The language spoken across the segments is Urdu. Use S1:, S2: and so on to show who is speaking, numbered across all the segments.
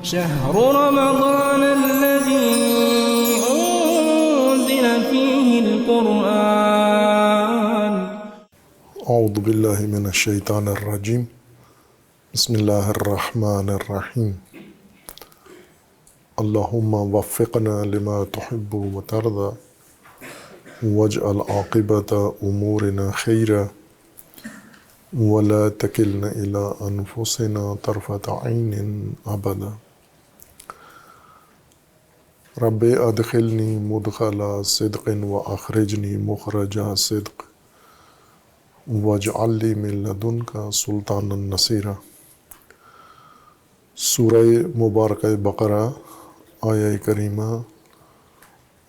S1: شهر رمضان الذي أنزل فيه القرآن.
S2: اعوذ باللہ من الشیطان الرجیم. بسم اللہ الرحمن الرحیم. اللہم وفقنا لما تحب وترضى واجعل عاقبۃ امورنا خیرا ولا تکلنا الی انفسنا طرفۃ عین ابدا. رب ادخلنی مدخل صدق واخرجنی مخرج صدق واجعل لی من لدنک سلطانا نصیرا. سورہ مبارکہ بقرہ آیہ کریمہ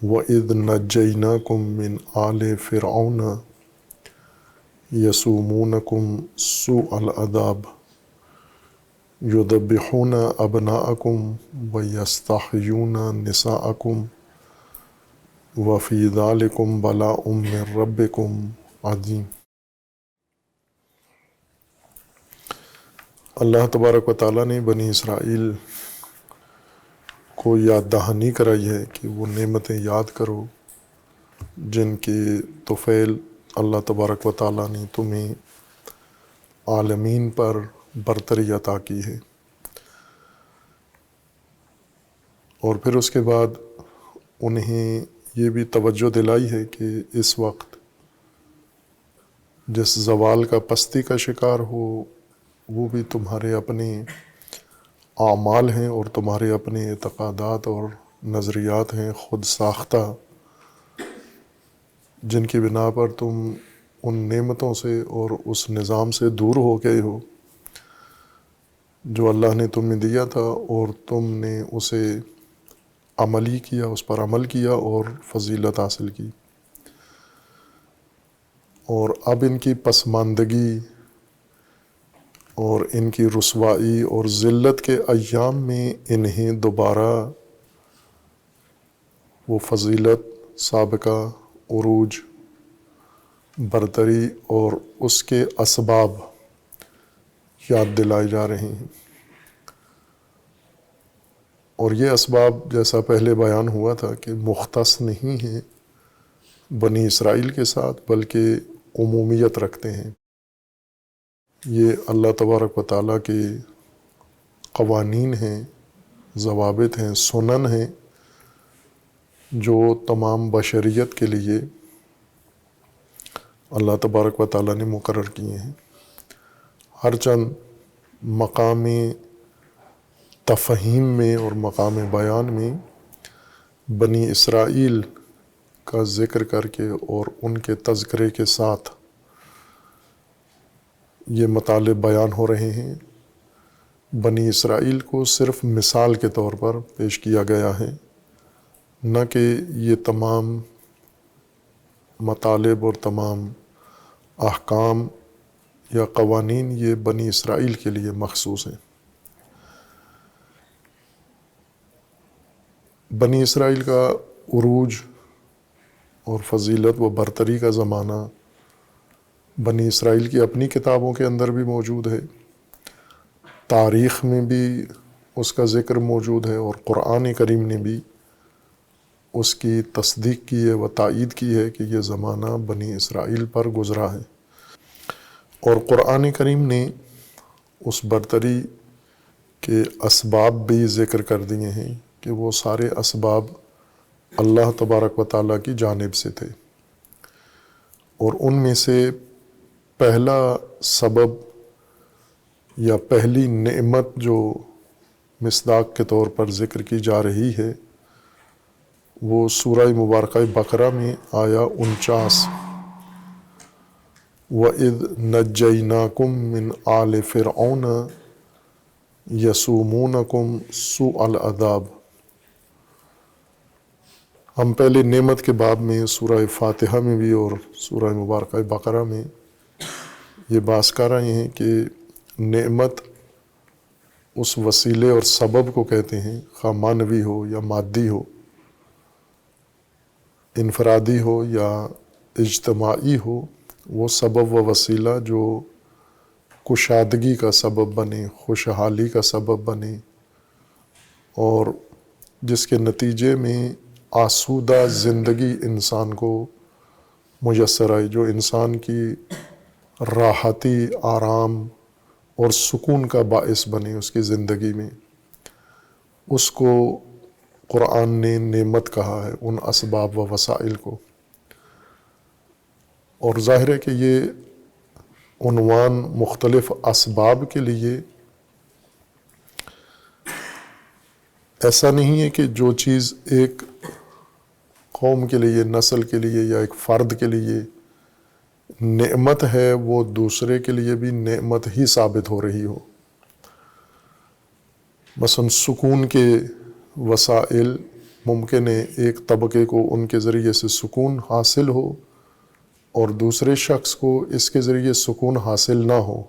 S2: وَإِذْ نَجَّيْنَاكُمْ مِنْ آلِ فِرْعَوْنَ يَسُومُونَكُمْ سُوءَ الْعَذَابِ يُذَبِّحُونَ أَبْنَاءَكُمْ وَيَسْتَحْيُونَ نِسَاءَكُمْ وَفِي ذَلِكُمْ بَلَاءٌ مِّن رَبِّكُمْ عَظِيمٌ. اللہ تبارک و تعالیٰ نے بنی اسرائیل کو یاد دہانی کرائی ہے کہ وہ نعمتیں یاد کرو جن کے طفیل اللہ تبارک و تعالیٰ نے تمہیں عالمین پر برتری عطا کی ہے. اور پھر اس کے بعد انہیں یہ بھی توجہ دلائی ہے کہ اس وقت جس زوال کا پستی کا شکار ہو وہ بھی تمہارے اپنے اعمال ہیں اور تمہارے اپنے اعتقادات اور نظریات ہیں خود ساختہ، جن کی بنا پر تم ان نعمتوں سے اور اس نظام سے دور ہو گئے ہو جو اللہ نے تمہیں دیا تھا، اور تم نے اسے عملی کیا، اس پر عمل کیا اور فضیلت حاصل کی. اور اب ان کی پسماندگی اور ان کی رسوائی اور ذلت کے ایام میں انہیں دوبارہ وہ فضیلت، سابقہ، عروج، برتری اور اس کے اسباب یاد دلائے جا رہے ہیں. اور یہ اسباب جیسا پہلے بیان ہوا تھا کہ مختص نہیں ہیں بنی اسرائیل کے ساتھ بلکہ عمومیت رکھتے ہیں. یہ اللہ تبارک و تعالیٰ کے قوانین ہیں، ضوابط ہیں، سنن ہیں جو تمام بشریت کے لیے اللہ تبارک و تعالیٰ نے مقرر کیے ہیں. ہر چند مقام تفہیم میں اور مقام بیان میں بنی اسرائیل کا ذکر کر کے اور ان کے تذکرے کے ساتھ یہ مطالب بیان ہو رہے ہیں. بنی اسرائیل کو صرف مثال کے طور پر پیش کیا گیا ہے، نہ کہ یہ تمام مطالب اور تمام احکام یا قوانین یہ بنی اسرائیل کے لیے مخصوص ہیں. بنی اسرائیل کا عروج اور فضیلت و برتری کا زمانہ بنی اسرائیل کی اپنی کتابوں کے اندر بھی موجود ہے، تاریخ میں بھی اس کا ذکر موجود ہے، اور قرآن کریم نے بھی اس کی تصدیق کی ہے و تائید کی ہے کہ یہ زمانہ بنی اسرائیل پر گزرا ہے. اور قرآن کریم نے اس برتری کے اسباب بھی ذکر کر دیے ہیں کہ وہ سارے اسباب اللہ تبارک و تعالیٰ کی جانب سے تھے. اور ان میں سے پہلا سبب یا پہلی نعمت جو مصداق کے طور پر ذکر کی جا رہی ہے وہ سورہ مبارکہ بقرہ میں آیا 49 وَإِذْ نَجَّيْنَاكُمْ مِنْ آلِ فِرْعَوْنَ يَسُومُونَكُمْ سُوءَ الْعَذَابِ. ہم پہلے نعمت کے باب میں سورہ فاتحہ میں بھی اور سورہ مبارکہ بقرہ میں یہ بحث کر رہے ہیں کہ نعمت اس وسیلے اور سبب کو کہتے ہیں، خواہ معنوی ہو یا مادی ہو، انفرادی ہو یا اجتماعی ہو، وہ سبب و وسیلہ جو کشادگی کا سبب بنے، خوشحالی کا سبب بنے، اور جس کے نتیجے میں آسودہ زندگی انسان کو میسر آئی، جو انسان کی راحتی، آرام اور سکون کا باعث بنے اس کی زندگی میں، اس کو قرآن نے نعمت کہا ہے، ان اسباب و وسائل کو۔ اور ظاہر ہے کہ یہ عنوان مختلف اسباب کے لیے ایسا نہیں ہے کہ جو چیز ایک قوم کے لیے، نسل کے لیے یا ایک فرد کے لیے نعمت ہے وہ دوسرے کے لیے بھی نعمت ہی ثابت ہو رہی ہو۔ مثلا سکون کے وسائل ممکن ہے ایک طبقے کو ان کے ذریعے سے سکون حاصل ہو اور دوسرے شخص کو اس کے ذریعے سکون حاصل نہ ہو۔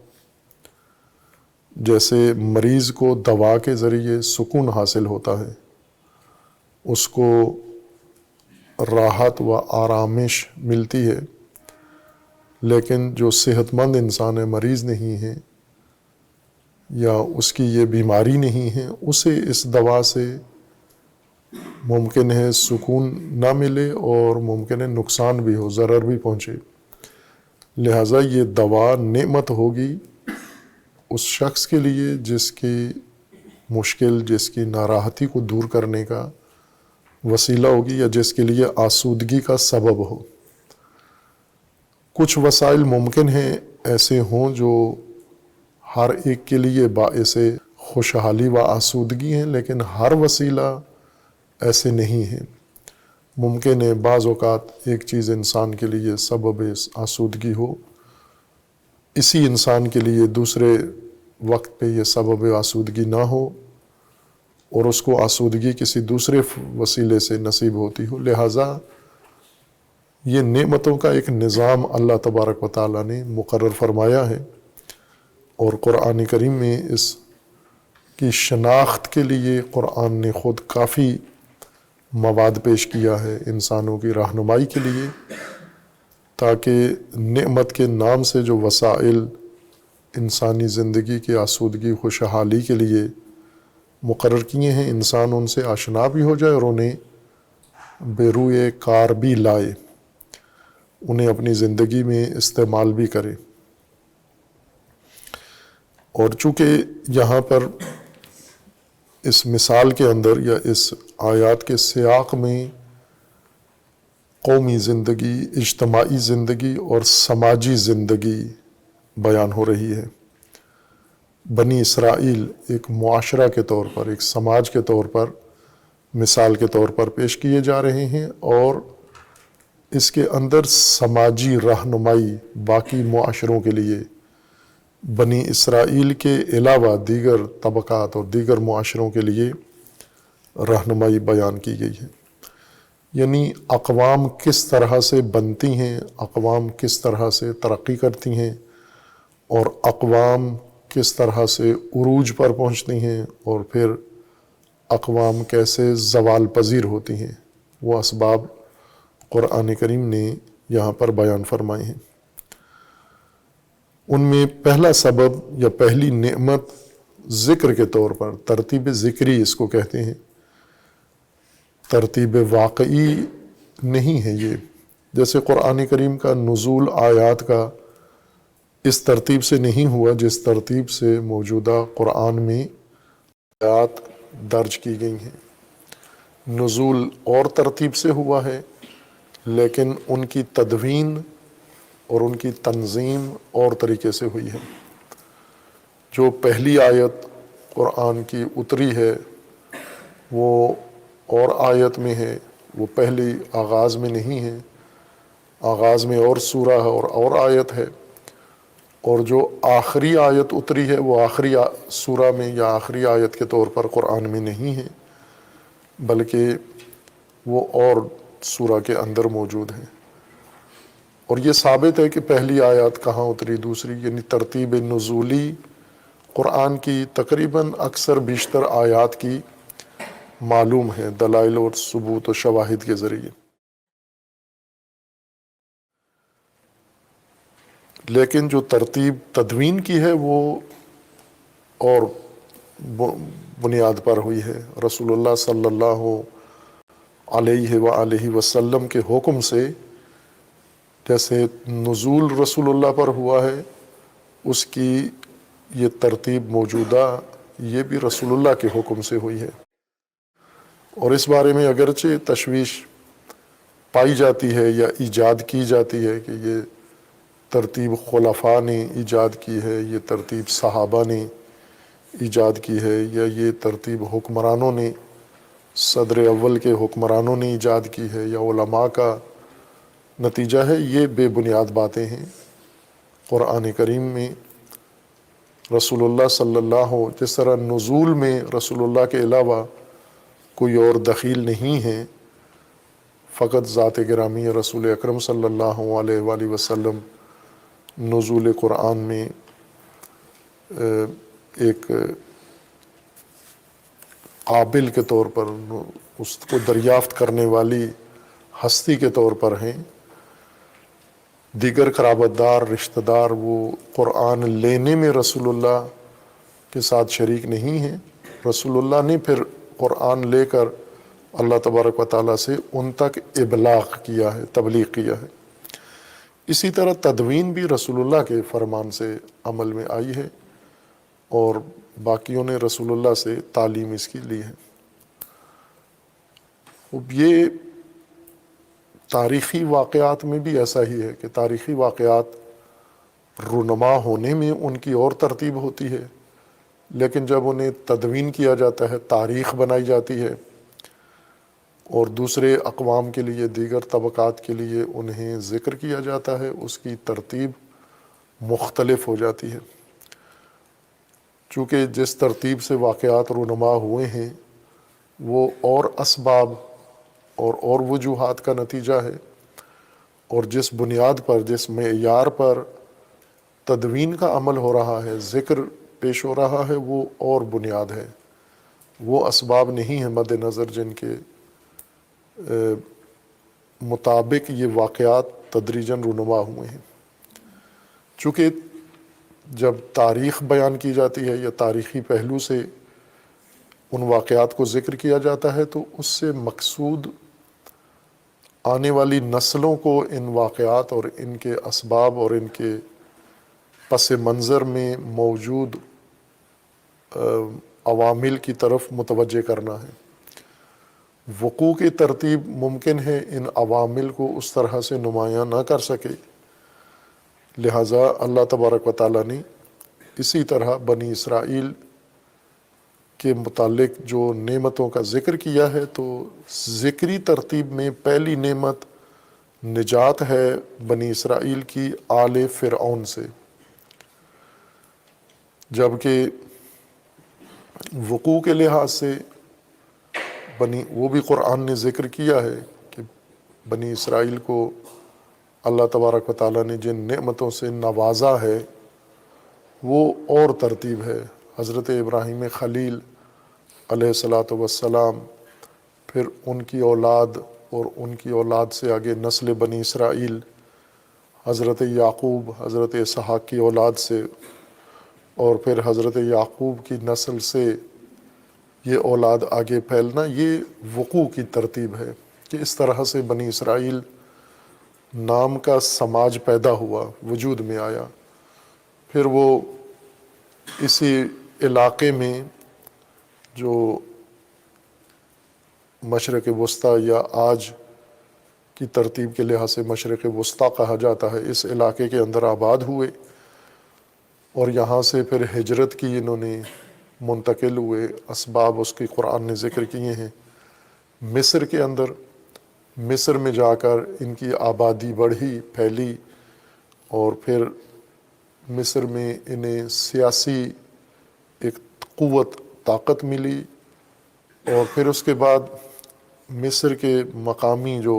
S2: جیسے مریض کو دوا کے ذریعے سکون حاصل ہوتا ہے، اس کو راحت و آرامش ملتی ہے، لیکن جو صحت مند انسان ہے، مریض نہیں ہے یا اس کی یہ بیماری نہیں ہے، اسے اس دوا سے ممکن ہے سکون نہ ملے اور ممکن ہے نقصان بھی ہو، ضرر بھی پہنچے۔ لہٰذا یہ دوا نعمت ہوگی اس شخص کے لیے جس کی مشکل، جس کی ناراحتی کو دور کرنے کا وسیلہ ہوگی یا جس کے لیے آسودگی کا سبب ہو۔ کچھ وسائل ممکن ہیں ایسے ہوں جو ہر ایک کے لیے باعث خوشحالی و آسودگی ہیں، لیکن ہر وسیلہ ایسے نہیں ہیں۔ ممکن ہے بعض اوقات ایک چیز انسان کے لیے سبب آسودگی ہو، اسی انسان کے لیے دوسرے وقت پہ یہ سبب آسودگی نہ ہو اور اس کو آسودگی کسی دوسرے وسیلے سے نصیب ہوتی ہو۔ لہٰذا یہ نعمتوں کا ایک نظام اللہ تبارک و تعالیٰ نے مقرر فرمایا ہے، اور قرآن کریم میں اس کی شناخت کے لیے قرآن نے خود کافی مواد پیش کیا ہے انسانوں کی رہنمائی کے لیے، تاکہ نعمت کے نام سے جو وسائل انسانی زندگی کی آسودگی، خوشحالی کے لیے مقرر کیے ہیں، انسان ان سے آشنا بھی ہو جائے اور انہیں بیروئے کار بھی لائے، انہیں اپنی زندگی میں استعمال بھی کرے۔ اور چونکہ یہاں پر اس مثال کے اندر یا اس آیات کے سیاق میں قومی زندگی، اجتماعی زندگی اور سماجی زندگی بیان ہو رہی ہے، بنی اسرائیل ایک معاشرہ کے طور پر، ایک سماج کے طور پر، مثال کے طور پر پیش کیے جا رہے ہیں، اور اس کے اندر سماجی رہنمائی باقی معاشروں کے لیے بنی اسرائیل کے علاوہ دیگر طبقات اور دیگر معاشروں کے لیے رہنمائی بیان کی گئی ہے۔ یعنی اقوام کس طرح سے بنتی ہیں، اقوام کس طرح سے ترقی کرتی ہیں، اور اقوام کس طرح سے عروج پر پہنچتی ہیں، اور پھر اقوام کیسے زوال پذیر ہوتی ہیں، وہ اسباب قرآن کریم نے یہاں پر بیان فرمائے ہیں۔ ان میں پہلا سبب یا پہلی نعمت ذکر کے طور پر، ترتیب ذکری اس کو کہتے ہیں، ترتیب واقعی نہیں ہے یہ، جیسے قرآن کریم کا نزول آیات کا اس ترتیب سے نہیں ہوا جس ترتیب سے موجودہ قرآن میں آیات درج کی گئی ہیں۔ نزول اور ترتیب سے ہوا ہے، لیکن ان کی تدوین اور ان کی تنظیم اور طریقے سے ہوئی ہے۔ جو پہلی آیت قرآن کی اتری ہے وہ اور آیت میں ہے، وہ پہلی آغاز میں نہیں ہے، آغاز میں اور سورہ ہے اور آیت ہے، اور جو آخری آیت اتری ہے وہ آخری سورہ میں یا آخری آیت کے طور پر قرآن میں نہیں ہے، بلکہ وہ اور سورہ کے اندر موجود ہے۔ اور یہ ثابت ہے کہ پہلی آیات کہاں اتری، دوسری، یعنی ترتیب نزولی قرآن کی تقریباً اکثر بیشتر آیات کی معلوم ہے دلائل اور ثبوت و شواہد کے ذریعے۔ لیکن جو ترتیب تدوین کی ہے وہ اور بنیاد پر ہوئی ہے۔ رسول اللہ صلی اللہ علیہ وآلہ وسلم کے حکم سے جیسے نزول رسول اللہ پر ہوا ہے، اس کی یہ ترتیب موجودہ یہ بھی رسول اللہ کے حکم سے ہوئی ہے۔ اور اس بارے میں اگرچہ تشویش پائی جاتی ہے یا ایجاد کی جاتی ہے کہ یہ ترتیب خلفاء نے ایجاد کی ہے، یہ ترتیب صحابہ نے ایجاد کی ہے، یا یہ ترتیب حکمرانوں نے، صدر اول کے حکمرانوں نے ایجاد کی ہے، یا علماء کا نتیجہ ہے، یہ بے بنیاد باتیں ہیں۔ قرآن کریم میں رسول اللہ صلی اللہ جس طرح نزول میں رسول اللہ کے علاوہ کوئی اور دخیل نہیں ہے، فقط ذات گرامی رسول اکرم صلی اللہ علیہ وآلہ وسلم نزول قرآن میں ایک قابل کے طور پر، اس کو دریافت کرنے والی ہستی کے طور پر ہیں۔ دیگر قرابت دار رشتہ دار وہ قرآن لینے میں رسول اللہ کے ساتھ شریک نہیں ہیں۔ رسول اللہ نے پھر قرآن لے کر اللہ تبارک و تعالیٰ سے ان تک ابلاغ کیا ہے، تبلیغ کیا ہے۔ اسی طرح تدوین بھی رسول اللہ کے فرمان سے عمل میں آئی ہے، اور باقیوں نے رسول اللہ سے تعلیم اس کی لی ہے۔ اب یہ تاریخی واقعات میں بھی ایسا ہی ہے کہ تاریخی واقعات رونما ہونے میں ان کی اور ترتیب ہوتی ہے، لیکن جب انہیں تدوین کیا جاتا ہے، تاریخ بنائی جاتی ہے، اور دوسرے اقوام کے لیے، دیگر طبقات کے لیے انہیں ذکر کیا جاتا ہے، اس کی ترتیب مختلف ہو جاتی ہے۔ چونکہ جس ترتیب سے واقعات رونما ہوئے ہیں وہ اور اسباب اور وجوہات کا نتیجہ ہے، اور جس بنیاد پر، جس معیار پر تدوین کا عمل ہو رہا ہے، ذکر پیش ہو رہا ہے، وہ اور بنیاد ہے، وہ اسباب نہیں ہیں مد نظر جن کے مطابق یہ واقعات تدریجاً رونما ہوئے ہیں۔ چونکہ جب تاریخ بیان کی جاتی ہے یا تاریخی پہلو سے ان واقعات کو ذکر کیا جاتا ہے، تو اس سے مقصود آنے والی نسلوں کو ان واقعات اور ان کے اسباب اور ان کے پس منظر میں موجود عوامل کی طرف متوجہ کرنا ہے۔ وقوع کی ترتیب ممکن ہے ان عوامل کو اس طرح سے نمایاں نہ کر سکے، لہٰذا اللہ تبارک و تعالیٰ نے اسی طرح بنی اسرائیل کے متعلق جو نعمتوں کا ذکر کیا ہے، تو ذکری ترتیب میں پہلی نعمت نجات ہے بنی اسرائیل کی آل فرعون سے، جبکہ وقوع کے لحاظ سے وہ بھی قرآن نے ذکر کیا ہے کہ بنی اسرائیل کو اللہ تبارک و تعالیٰ نے جن نعمتوں سے نوازا ہے وہ اور ترتیب ہے۔ حضرت ابراہیم خلیل علیہ الصلاۃ والسلام، پھر ان کی اولاد اور ان کی اولاد سے آگے نسل بنی اسرائیل، حضرت یعقوب، حضرت اسحاق کی اولاد سے، اور پھر حضرت یعقوب کی نسل سے یہ اولاد آگے پھیلنا، یہ وقوع کی ترتیب ہے کہ اس طرح سے بنی اسرائیل نام کا سماج پیدا ہوا، وجود میں آیا۔ پھر وہ اسی علاقے میں جو مشرق وسطیٰ یا آج کی ترتیب کے لحاظ سے مشرق وسطیٰ کہا جاتا ہے، اس علاقے کے اندر آباد ہوئے، اور یہاں سے پھر ہجرت کی انہوں نے، منتقل ہوئے، اسباب اس کی قرآن نے ذکر کیے ہیں۔ مصر کے اندر، مصر میں جا کر ان کی آبادی بڑھی، پھیلی، اور پھر مصر میں انہیں سیاسی ایک قوت، طاقت ملی، اور پھر اس کے بعد مصر کے مقامی جو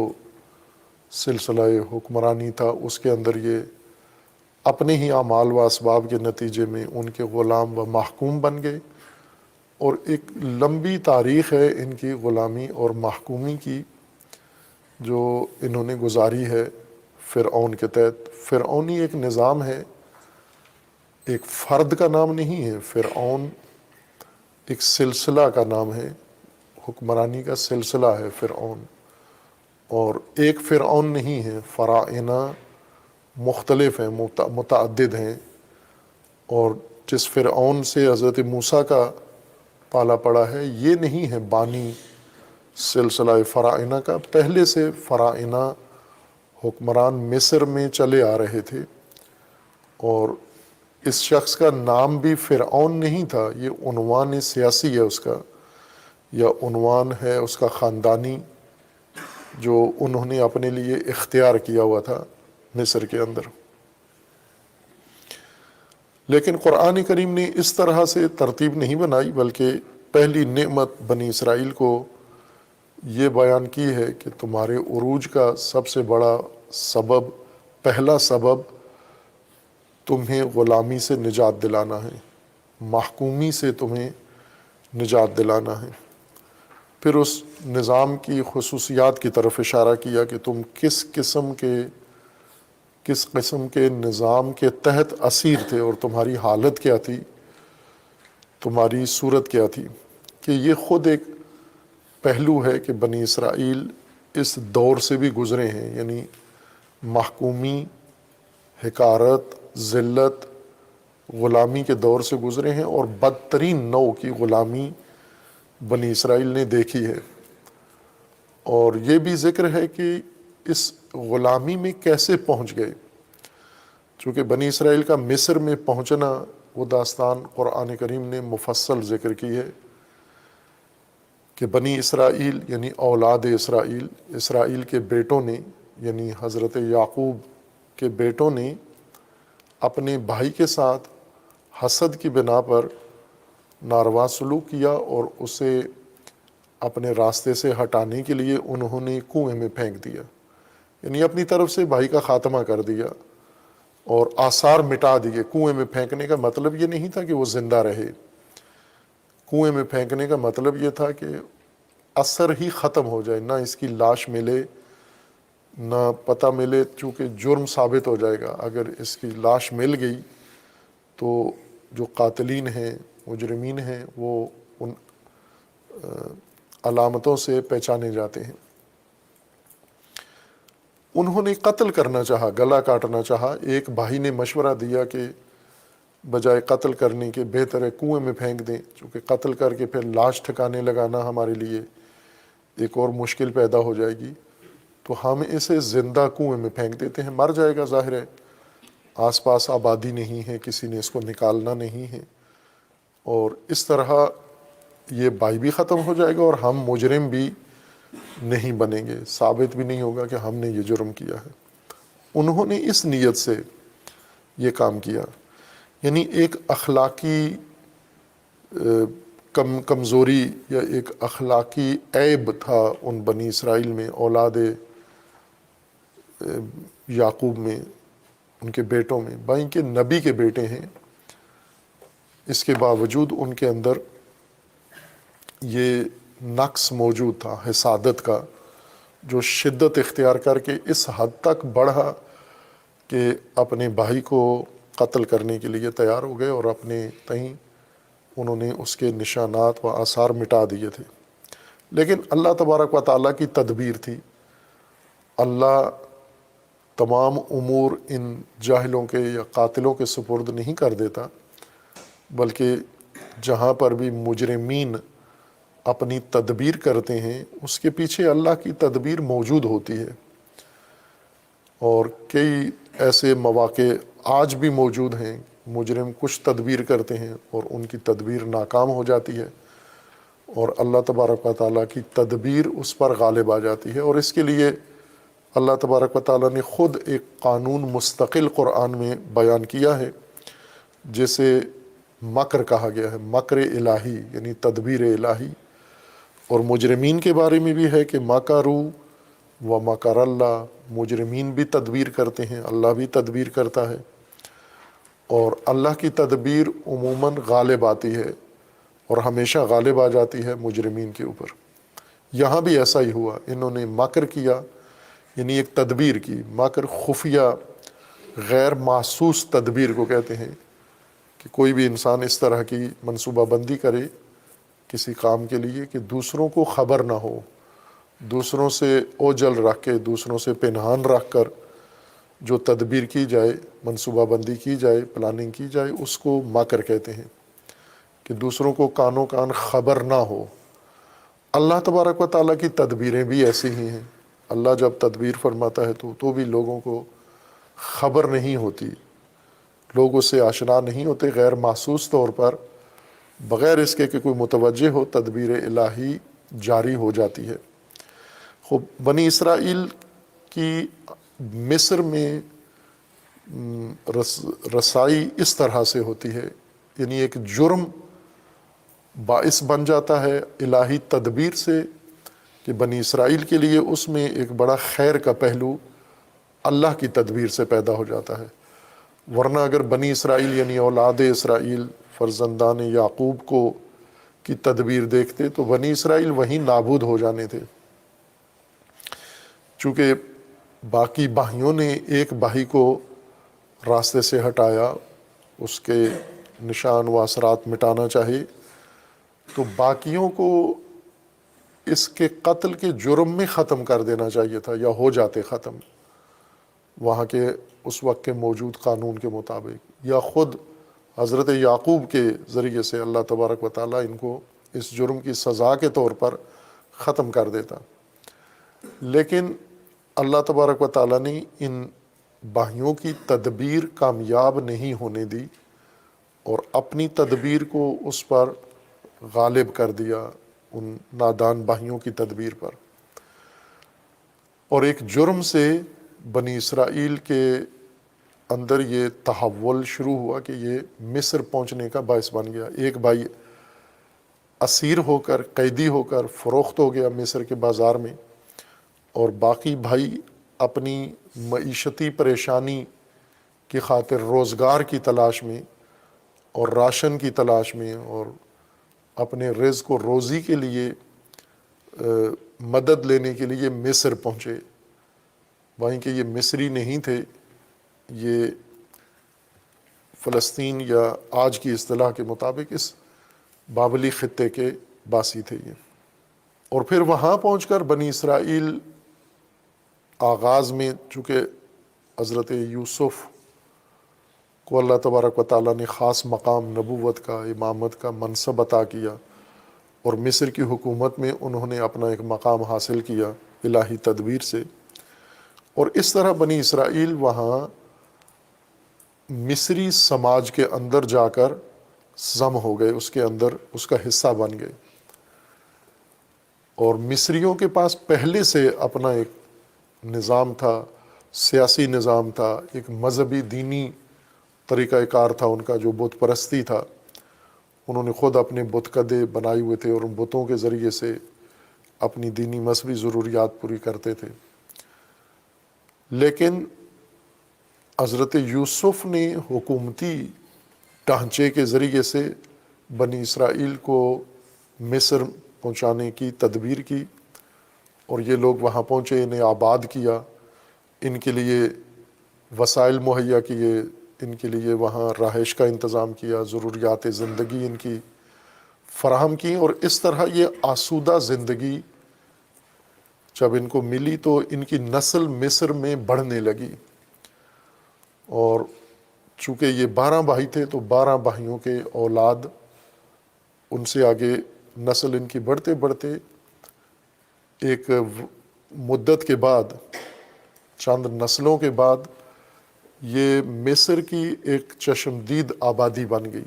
S2: سلسلہ حکمرانی تھا اس کے اندر یہ اپنے ہی اعمال و اسباب کے نتیجے میں ان کے غلام و محکوم بن گئے، اور ایک لمبی تاریخ ہے ان کی غلامی اور محکومی کی جو انہوں نے گزاری ہے فرعون کے تحت۔ فرعونی ایک نظام ہے، ایک فرد کا نام نہیں ہے۔ فرعون ایک سلسلہ کا نام ہے، حکمرانی کا سلسلہ ہے فرعون، اور ایک فرعون نہیں ہے، فرعونہ مختلف ہیں، متعدد ہیں، اور جس فرعون سے حضرت موسیٰ کا پالا پڑا ہے یہ نہیں ہے بانی سلسلہ فرعونہ کا، پہلے سے فرعونہ حکمران مصر میں چلے آ رہے تھے، اور اس شخص کا نام بھی فرعون نہیں تھا، یہ عنوان سیاسی ہے اس کا، یا عنوان ہے اس کا خاندانی جو انہوں نے اپنے لیے اختیار کیا ہوا تھا مصر کے اندر۔ لیکن قرآن کریم نے اس طرح سے ترتیب نہیں بنائی، بلکہ پہلی نعمت بنی اسرائیل کو یہ بیان کی ہے کہ تمہارے عروج کا سب سے بڑا سبب، پہلا سبب تمہیں غلامی سے نجات دلانا ہے، محکومی سے تمہیں نجات دلانا ہے۔ پھر اس نظام کی خصوصیات کی طرف اشارہ کیا کہ تم کس قسم کے نظام کے تحت اسیر تھے اور تمہاری حالت کیا تھی، تمہاری صورت کیا تھی، کہ یہ خود ایک پہلو ہے کہ بنی اسرائیل اس دور سے بھی گزرے ہیں، یعنی محکومی، حقارت، ذلت، غلامی کے دور سے گزرے ہیں، اور بدترین نوع کی غلامی بنی اسرائیل نے دیکھی ہے۔ اور یہ بھی ذکر ہے کہ اس غلامی میں کیسے پہنچ گئے، چونکہ بنی اسرائیل کا مصر میں پہنچنا وہ داستان قرآن کریم نے مفصل ذکر کی ہے کہ بنی اسرائیل یعنی اولاد اسرائیل، اسرائیل کے بیٹوں نے، یعنی حضرت یعقوب کے بیٹوں نے اپنے بھائی کے ساتھ حسد کی بنا پر ناروا سلوک کیا، اور اسے اپنے راستے سے ہٹانے کے لیے انہوں نے کنویں میں پھینک دیا، یعنی اپنی طرف سے بھائی کا خاتمہ کر دیا اور آثار مٹا دیے۔ کنویں میں پھینکنے کا مطلب یہ نہیں تھا کہ وہ زندہ رہے، کنویں میں پھینکنے کا مطلب یہ تھا کہ اثر ہی ختم ہو جائے، نہ اس کی لاش ملے نہ پتہ ملے، چونکہ جرم ثابت ہو جائے گا۔ اگر اس کی لاش مل گئی تو جو قاتلین ہیں، مجرمین ہیں، وہ ان علامتوں سے پہچانے جاتے ہیں۔ انہوں نے قتل کرنا چاہا، گلا کاٹنا چاہا۔ ایک بھائی نے مشورہ دیا کہ بجائے قتل کرنے کے بہتر ہے کنویں میں پھینک دیں، چونکہ قتل کر کے پھر لاش ٹھکانے لگانا ہمارے لیے ایک اور مشکل پیدا ہو جائے گی، تو ہم اسے زندہ کنویں میں پھینک دیتے ہیں، مر جائے گا، ظاہر ہے آس پاس آبادی نہیں ہے، کسی نے اس کو نکالنا نہیں ہے، اور اس طرح یہ بھائی بھی ختم ہو جائے گا اور ہم مجرم بھی نہیں بنیں گے، ثابت بھی نہیں ہوگا کہ ہم نے یہ جرم کیا ہے۔ انہوں نے اس نیت سے یہ کام کیا، یعنی ایک اخلاقی کمزوری یا ایک اخلاقی عیب تھا ان بنی اسرائیل میں، اولاد یعقوب میں، ان کے بیٹوں میں، بھائی کے نبی کے بیٹے ہیں، اس کے باوجود ان کے اندر یہ نقص موجود تھا حسادت کا، جو شدت اختیار کر کے اس حد تک بڑھا کہ اپنے بھائی کو قتل کرنے کے لیے تیار ہو گئے، اور اپنے تئیں انہوں نے اس کے نشانات و آثار مٹا دیے تھے۔ لیکن اللہ تبارک و تعالیٰ کی تدبیر تھی، اللہ تمام امور ان جاہلوں کے یا قاتلوں کے سپرد نہیں کر دیتا، بلکہ جہاں پر بھی مجرمین اپنی تدبیر کرتے ہیں اس کے پیچھے اللہ کی تدبیر موجود ہوتی ہے، اور کئی ایسے مواقع آج بھی موجود ہیں، مجرم کچھ تدبیر کرتے ہیں اور ان کی تدبیر ناکام ہو جاتی ہے، اور اللہ تبارک و تعالیٰ کی تدبیر اس پر غالب آ جاتی ہے، اور اس کے لیے اللہ تبارک و تعالیٰ نے خود ایک قانون مستقل قرآن میں بیان کیا ہے، جسے مکر کہا گیا ہے، مکر الہی یعنی تدبیر الہی، اور مجرمین کے بارے میں بھی ہے کہ مکروا و مکر اللہ، مجرمین بھی تدبیر کرتے ہیں، اللہ بھی تدبیر کرتا ہے، اور اللہ کی تدبیر عموماً غالب آتی ہے اور ہمیشہ غالب آ جاتی ہے مجرمین کے اوپر۔ یہاں بھی ایسا ہی ہوا، انہوں نے مکر کیا، یعنی ایک تدبیر کی، مکر خفیہ غیر محسوس تدبیر کو کہتے ہیں، کہ کوئی بھی انسان اس طرح کی منصوبہ بندی کرے کسی کام کے لیے کہ دوسروں کو خبر نہ ہو، دوسروں سے اوجل رکھ کے، دوسروں سے پنہان رکھ کر جو تدبیر کی جائے، منصوبہ بندی کی جائے، پلاننگ کی جائے، اس کو مکر کہتے ہیں، کہ دوسروں کو کانوں کان خبر نہ ہو۔ اللہ تبارک و تعالیٰ کی تدبیریں بھی ایسی ہی ہیں۔ اللہ جب تدبیر فرماتا ہے تو بھی لوگوں کو خبر نہیں ہوتی، لوگ اس سے آشنا نہیں ہوتے، غیر محسوس طور پر بغیر اس کے کہ کوئی متوجہ ہو تدبیر الہی جاری ہو جاتی ہے۔ خوب بنی اسرائیل کی مصر میں رسائی اس طرح سے ہوتی ہے، یعنی ایک جرم باعث بن جاتا ہے الہی تدبیر سے کہ بنی اسرائیل کے لیے اس میں ایک بڑا خیر کا پہلو اللہ کی تدبیر سے پیدا ہو جاتا ہے۔ ورنہ اگر بنی اسرائیل یعنی اولاد اسرائیل، فرزندان یعقوب کی تدبیر دیکھتے تو بنی اسرائیل وہیں نابود ہو جانے تھے۔ چونکہ باقی بھائیوں نے ایک بھائی کو راستے سے ہٹایا، اس کے نشان و اثرات مٹانا چاہے، تو باقیوں کو اس کے قتل کے جرم میں ختم کر دینا چاہیے تھا، یا ہو جاتے ختم وہاں کے اس وقت کے موجود قانون کے مطابق، یا خود حضرت یعقوب کے ذریعے سے اللہ تبارک و تعالیٰ ان کو اس جرم کی سزا کے طور پر ختم کر دیتا۔ لیکن اللہ تبارک و تعالیٰ نے ان بھائیوں کی تدبیر کامیاب نہیں ہونے دی اور اپنی تدبیر کو اس پر غالب کر دیا، ان نادان بھائیوں کی تدبیر پر، اور ایک جرم سے بنی اسرائیل کے اندر یہ تحول شروع ہوا کہ یہ مصر پہنچنے کا باعث بن گیا۔ ایک بھائی اسیر ہو کر، قیدی ہو کر فروخت ہو گیا مصر کے بازار میں، اور باقی بھائی اپنی معیشتی پریشانی کی خاطر روزگار کی تلاش میں اور راشن کی تلاش میں اور اپنے رزق و روزی کے لیے مدد لینے کے لیے مصر پہنچے۔ وہیں کہ یہ مصری نہیں تھے، یہ فلسطین یا آج کی اصطلاح کے مطابق اس بابلی خطے کے باسی تھے یہ۔ اور پھر وہاں پہنچ کر بنی اسرائیل آغاز میں چونکہ حضرت یوسف کو اللہ تبارک و تعالیٰ نے خاص مقام نبوت کا، امامت کا منصب عطا کیا، اور مصر کی حکومت میں انہوں نے اپنا ایک مقام حاصل کیا الہی تدبیر سے، اور اس طرح بنی اسرائیل وہاں مصری سماج کے اندر جا کر ضم ہو گئے، اس کے اندر اس کا حصہ بن گئے، اور مصریوں کے پاس پہلے سے اپنا ایک نظام تھا، سیاسی نظام تھا، ایک مذہبی دینی طریقہ کار تھا ان کا جو بت پرستی تھا۔ انہوں نے خود اپنے بت کدے بنائے ہوئے تھے اور ان بتوں کے ذریعے سے اپنی دینی مذہبی ضروریات پوری کرتے تھے۔ لیکن حضرت یوسف نے حکومتی ڈھانچے کے ذریعے سے بنی اسرائیل کو مصر پہنچانے کی تدبیر کی، اور یہ لوگ وہاں پہنچے، انہیں آباد کیا، ان کے لیے وسائل مہیا کیے، ان کے لیے وہاں رہائش کا انتظام کیا، ضروریات زندگی ان کی فراہم کی، اور اس طرح یہ آسودہ زندگی جب ان کو ملی تو ان کی نسل مصر میں بڑھنے لگی، اور چونکہ یہ 12 بھائی تھے تو 12 بھائیوں کے اولاد، ان سے آگے نسل ان کی بڑھتے بڑھتے ایک مدت کے بعد، چند نسلوں کے بعد، یہ مصر کی ایک چشمدید آبادی بن گئی۔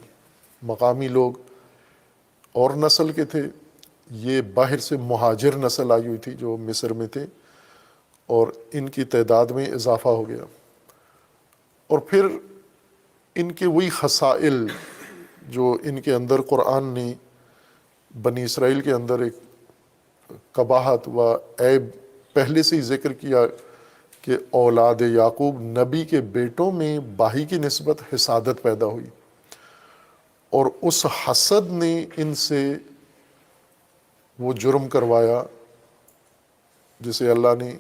S2: مقامی لوگ اور نسل کے تھے، یہ باہر سے مہاجر نسل آئی ہوئی تھی جو مصر میں تھے، اور ان کی تعداد میں اضافہ ہو گیا۔ اور پھر ان کے وہی خصائل جو ان کے اندر قرآن نے بنی اسرائیل کے اندر ایک قباحت و عیب پہلے سے ہی ذکر کیا کہ اولاد یعقوب نبی کے بیٹوں میں بھائی کی نسبت حسادت پیدا ہوئی، اور اس حسد نے ان سے وہ جرم کروایا جسے اللہ نے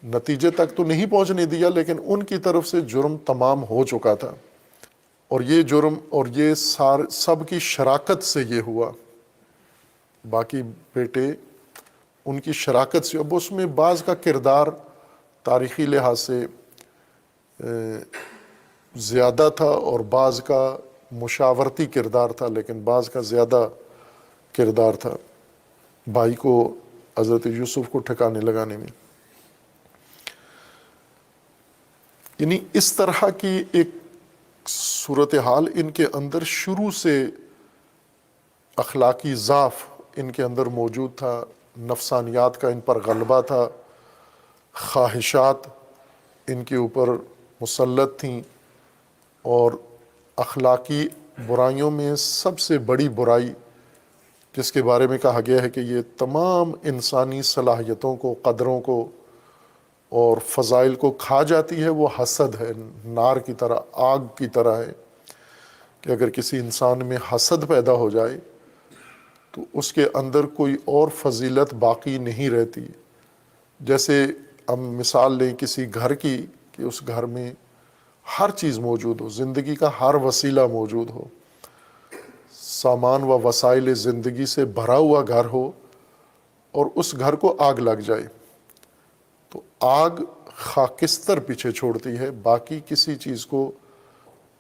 S2: نتیجے تک تو نہیں پہنچنے دیا، لیکن ان کی طرف سے جرم تمام ہو چکا تھا، اور یہ جرم اور یہ سب کی شراکت سے یہ ہوا باقی بیٹے ان کی شراکت سے، اب اس میں بعض کا کردار تاریخی لحاظ سے زیادہ تھا اور بعض کا مشاورتی کردار تھا، لیکن بعض کا زیادہ کردار تھا بھائی کو حضرت یوسف کو ٹھکانے لگانے میں۔ یعنی اس طرح کی ایک صورتحال ان کے اندر شروع سے اخلاقی ضعف ان کے اندر موجود تھا، نفسانیات کا ان پر غلبہ تھا، خواہشات ان کے اوپر مسلط تھیں، اور اخلاقی برائیوں میں سب سے بڑی برائی جس کے بارے میں کہا گیا ہے کہ یہ تمام انسانی صلاحیتوں کو، قدروں کو اور فضائل کو کھا جاتی ہے، وہ حسد ہے۔ نار کی طرح، آگ کی طرح ہے کہ اگر کسی انسان میں حسد پیدا ہو جائے تو اس کے اندر کوئی اور فضیلت باقی نہیں رہتی۔ جیسے ہم مثال لیں کسی گھر کی کہ اس گھر میں ہر چیز موجود ہو، زندگی کا ہر وسیلہ موجود ہو، سامان و وسائل زندگی سے بھرا ہوا گھر ہو، اور اس گھر کو آگ لگ جائے تو آگ خاکستر پیچھے چھوڑتی ہے، باقی کسی چیز کو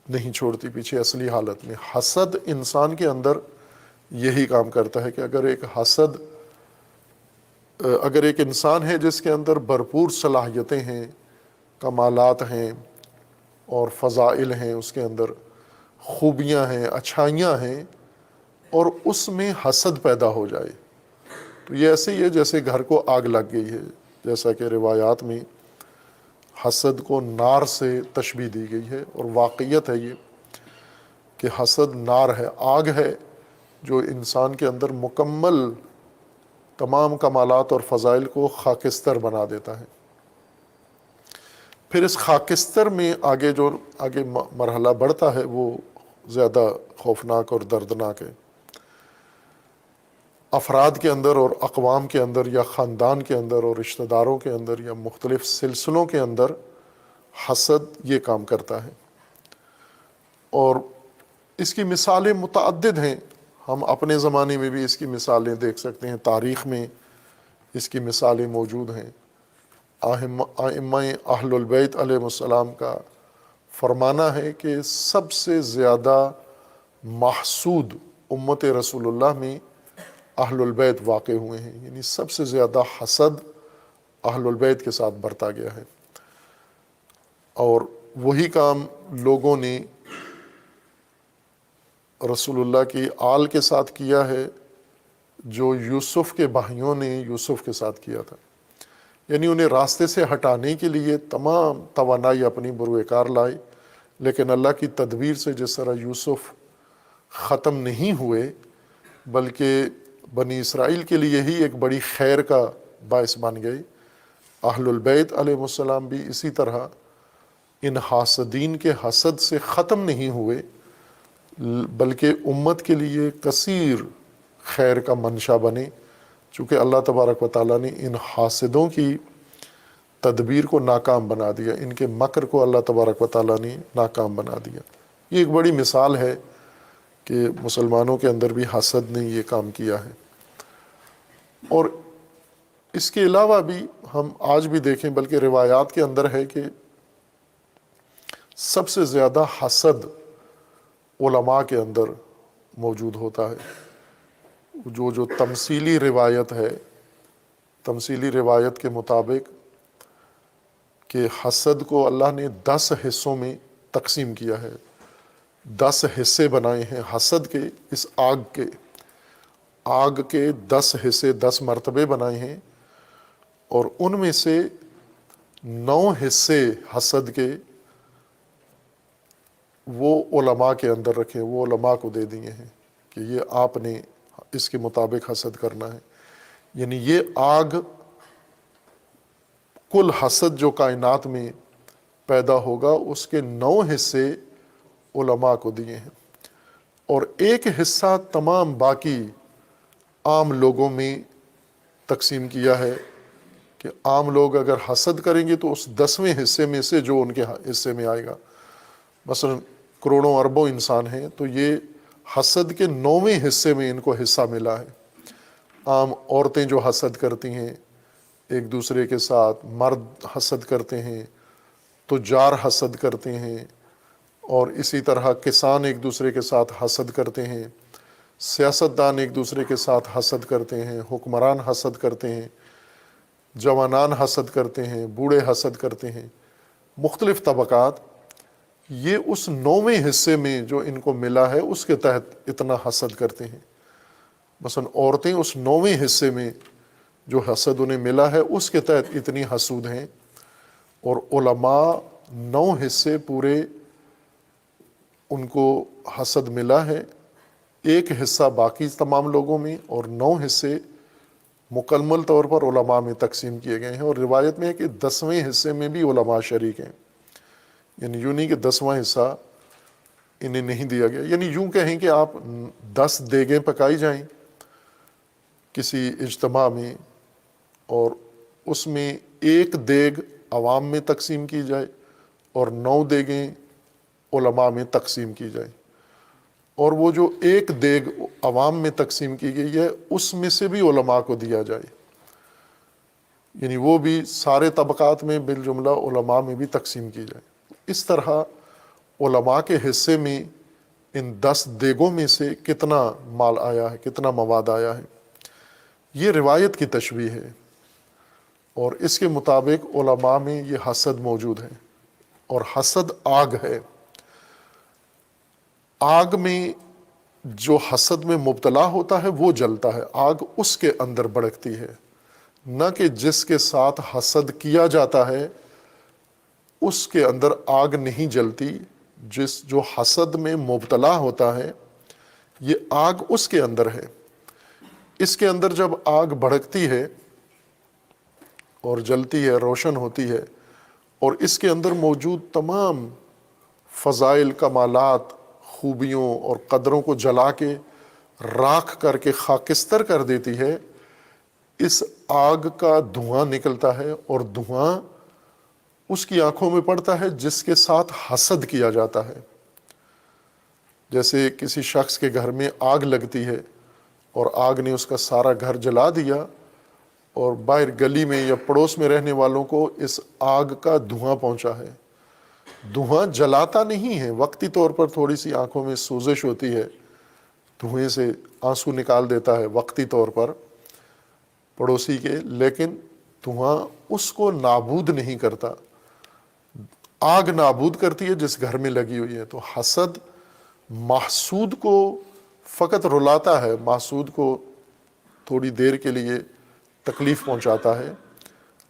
S2: نہیں چھوڑتی پیچھے اصلی حالت میں۔ حسد انسان کے اندر یہی کام کرتا ہے کہ اگر ایک انسان ہے جس کے اندر بھرپور صلاحیتیں ہیں، کمالات ہیں اور فضائل ہیں، اس کے اندر خوبیاں ہیں، اچھائیاں ہیں، اور اس میں حسد پیدا ہو جائے تو یہ ایسے ہی ہے جیسے گھر کو آگ لگ گئی ہے، جیسا کہ روایات میں حسد کو نار سے تشبیہ دی گئی ہے، اور واقعیت ہے یہ کہ حسد نار ہے، آگ ہے جو انسان کے اندر مکمل تمام کمالات اور فضائل کو خاکستر بنا دیتا ہے۔ پھر اس خاکستر میں آگے مرحلہ بڑھتا ہے وہ زیادہ خوفناک اور دردناک ہے۔ افراد کے اندر اور اقوام کے اندر یا خاندان کے اندر اور رشتہ داروں کے اندر یا مختلف سلسلوں کے اندر حسد یہ کام کرتا ہے، اور اس کی مثالیں متعدد ہیں۔ ہم اپنے زمانے میں بھی اس کی مثالیں دیکھ سکتے ہیں، تاریخ میں اس کی مثالیں موجود ہیں۔ ائمہ اہل البیت علیہ السلام کا فرمانا ہے کہ سب سے زیادہ محسود امت رسول اللہ میں اہل البیت واقع ہوئے ہیں، یعنی سب سے زیادہ حسد اہل البیت کے ساتھ برتا گیا ہے، اور وہی کام لوگوں نے رسول اللہ کی آل کے ساتھ کیا ہے جو یوسف کے بھائیوں نے یوسف کے ساتھ کیا تھا، یعنی انہیں راستے سے ہٹانے کے لیے تمام توانائی اپنی بروئے کار لائے، لیکن اللہ کی تدبیر سے جس طرح یوسف ختم نہیں ہوئے بلکہ بنی اسرائیل کے لیے ہی ایک بڑی خیر کا باعث بن گئے، اہل البیت علیہ السلام بھی اسی طرح ان حاسدین کے حسد سے ختم نہیں ہوئے بلکہ امت کے لیے کثیر خیر کا منشا بنے، چونکہ اللہ تبارک و تعالیٰ نے ان حاسدوں کی تدبیر کو ناکام بنا دیا، ان کے مکر کو اللہ تبارک و تعالیٰ نے ناکام بنا دیا۔ یہ ایک بڑی مثال ہے کہ مسلمانوں کے اندر بھی حسد نے یہ کام کیا ہے، اور اس کے علاوہ بھی ہم آج بھی دیکھیں بلکہ روایات کے اندر ہے کہ سب سے زیادہ حسد علماء کے اندر موجود ہوتا ہے۔ جو تمثیلی روایت ہے، تمثیلی روایت کے مطابق کہ حسد کو اللہ نے 10 حصوں میں تقسیم کیا ہے، 10 حصے بنائے ہیں حسد کے، اس آگ کے 10 حصے، 10 مرتبے بنائے ہیں، اور ان میں سے 9 حصے حسد کے وہ علماء کے اندر رکھے، وہ علماء کو دے دیے ہیں کہ یہ آپ نے اس کے مطابق حسد کرنا ہے۔ یعنی یہ آگ، کل حسد جو کائنات میں پیدا ہوگا اس کے 9 حصے علماء کو دیے ہیں، اور ایک حصہ تمام باقی عام لوگوں میں تقسیم کیا ہے کہ عام لوگ اگر حسد کریں گے تو اس 10ویں حصے میں سے جو ان کے حصے میں آئے گا، مثلا کروڑوں اربوں انسان ہیں تو یہ حسد کے 9ویں حصے میں ان کو حصہ ملا ہے، عام عورتیں جو حسد کرتی ہیں ایک دوسرے کے ساتھ، مرد حسد کرتے ہیں، تجار حسد کرتے ہیں، اور اسی طرح کسان ایک دوسرے کے ساتھ حسد کرتے ہیں، سیاستدان ایک دوسرے کے ساتھ حسد کرتے ہیں، حکمران حسد کرتے ہیں، جوانان حسد کرتے ہیں، بوڑھے حسد کرتے ہیں، مختلف طبقات. یہ اس 9ویں حصے میں جو ان کو ملا ہے اس کے تحت اتنا حسد کرتے ہیں. مثلا عورتیں اس 9ویں حصے میں جو حسد انہیں ملا ہے اس کے تحت اتنی حسود ہیں، اور علماء 9 حصے پورے ان کو حسد ملا ہے، ایک حصہ باقی تمام لوگوں میں، اور 9 حصے مکمل طور پر علماء میں تقسیم کیے گئے ہیں. اور روایت میں ہے کہ 10ویں حصے میں بھی علماء شریک ہیں، یعنی یوں نہیں کہ 10واں حصہ انہیں نہیں دیا گیا. یعنی یوں کہیں کہ آپ 10 دیگیں پکائی جائیں کسی اجتماع میں، اور اس میں ایک دیگ عوام میں تقسیم کی جائے اور 9 دیگیں علماء میں تقسیم کی جائیں، اور وہ جو ایک دیگ عوام میں تقسیم کی گئی ہے اس میں سے بھی علماء کو دیا جائے، یعنی وہ بھی سارے طبقات میں بالجملہ علماء میں بھی تقسیم کی جائے. اس طرح علماء کے حصے میں ان 10 دیگوں میں سے کتنا مال آیا ہے، کتنا مواد آیا ہے، یہ روایت کی تشبیہ ہے. اور اس کے مطابق علماء میں یہ حسد موجود ہے، اور حسد آگ ہے. آگ میں جو حسد میں مبتلا ہوتا ہے وہ جلتا ہے، آگ اس کے اندر بھڑکتی ہے، نہ کہ جس کے ساتھ حسد کیا جاتا ہے اس کے اندر آگ نہیں جلتی. جو حسد میں مبتلا ہوتا ہے یہ آگ اس کے اندر ہے. اس کے اندر جب آگ بھڑکتی ہے اور جلتی ہے، روشن ہوتی ہے، اور اس کے اندر موجود تمام فضائل، کمالات، خوبیوں اور قدروں کو جلا کے راکھ کر کے خاکستر کر دیتی ہے، اس آگ کا دھواں نکلتا ہے، اور دھواں اس کی آنکھوں میں پڑتا ہے جس کے ساتھ حسد کیا جاتا ہے. جیسے کسی شخص کے گھر میں آگ لگتی ہے اور آگ نے اس کا سارا گھر جلا دیا، اور باہر گلی میں یا پڑوس میں رہنے والوں کو اس آگ کا دھواں پہنچا ہے. دھواں جلاتا نہیں ہے، وقتی طور پر تھوڑی سی آنکھوں میں سوزش ہوتی ہے، دھوئیں سے آنسو نکال دیتا ہے وقتی طور پر پڑوسی کے، لیکن دھواں اس کو نابود نہیں کرتا. آگ نابود کرتی ہے جس گھر میں لگی ہوئی ہے. تو حسد محسود کو فقط رلاتا ہے، محسود کو تھوڑی دیر کے لیے تکلیف پہنچاتا ہے،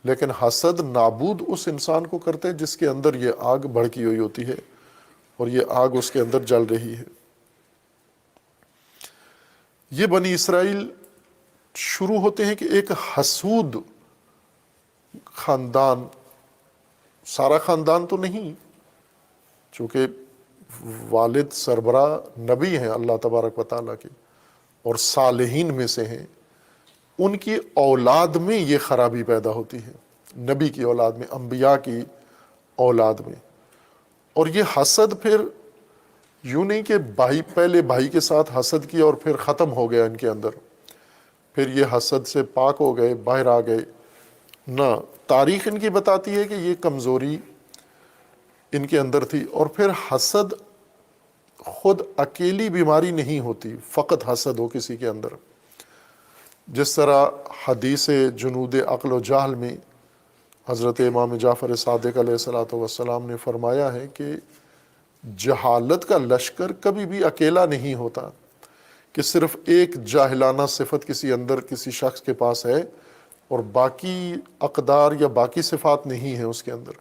S2: لیکن حسد نابود اس انسان کو کرتے جس کے اندر یہ آگ بھڑکی ہوئی ہوتی ہے اور یہ آگ اس کے اندر جل رہی ہے. یہ بنی اسرائیل شروع ہوتے ہیں کہ ایک حسود خاندان، سارا خاندان تو نہیں، چونکہ والد سربراہ نبی ہیں اللہ تبارک و تعالیٰ کے اور صالحین میں سے ہیں، ان کی اولاد میں یہ خرابی پیدا ہوتی ہے، نبی کی اولاد میں، انبیاء کی اولاد میں. اور یہ حسد پھر یوں نہیں کہ پہلے بھائی کے ساتھ حسد کیا اور پھر ختم ہو گیا ان کے اندر، پھر یہ حسد سے پاک ہو گئے، باہر آ گئے، نہ، تاریخ ان کی بتاتی ہے کہ یہ کمزوری ان کے اندر تھی. اور پھر حسد خود اکیلی بیماری نہیں ہوتی فقط حسد ہو کسی کے اندر. جس طرح حدیث جنود عقل و جہل میں حضرت امام جعفر صادق علیہ السلام نے فرمایا ہے کہ جہالت کا لشکر کبھی بھی اکیلا نہیں ہوتا، کہ صرف ایک جاہلانہ صفت کسی اندر کسی شخص کے پاس ہے اور باقی اقدار یا باقی صفات نہیں ہیں اس کے اندر.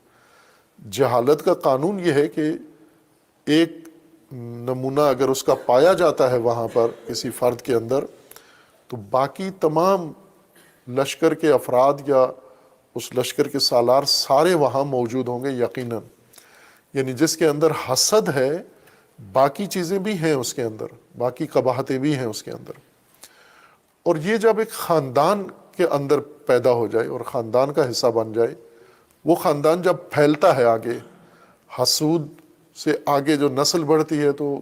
S2: جہالت کا قانون یہ ہے کہ ایک نمونہ اگر اس کا پایا جاتا ہے وہاں پر کسی فرد کے اندر، تو باقی تمام لشکر کے افراد یا اس لشکر کے سالار سارے وہاں موجود ہوں گے یقیناً. یعنی جس کے اندر حسد ہے باقی چیزیں بھی ہیں اس کے اندر، باقی قباحتیں بھی ہیں اس کے اندر. اور یہ جب ایک خاندان کے اندر پیدا ہو جائے اور خاندان کا حصہ بن جائے، وہ خاندان جب پھیلتا ہے آگے، حسود سے آگے جو نسل بڑھتی ہے تو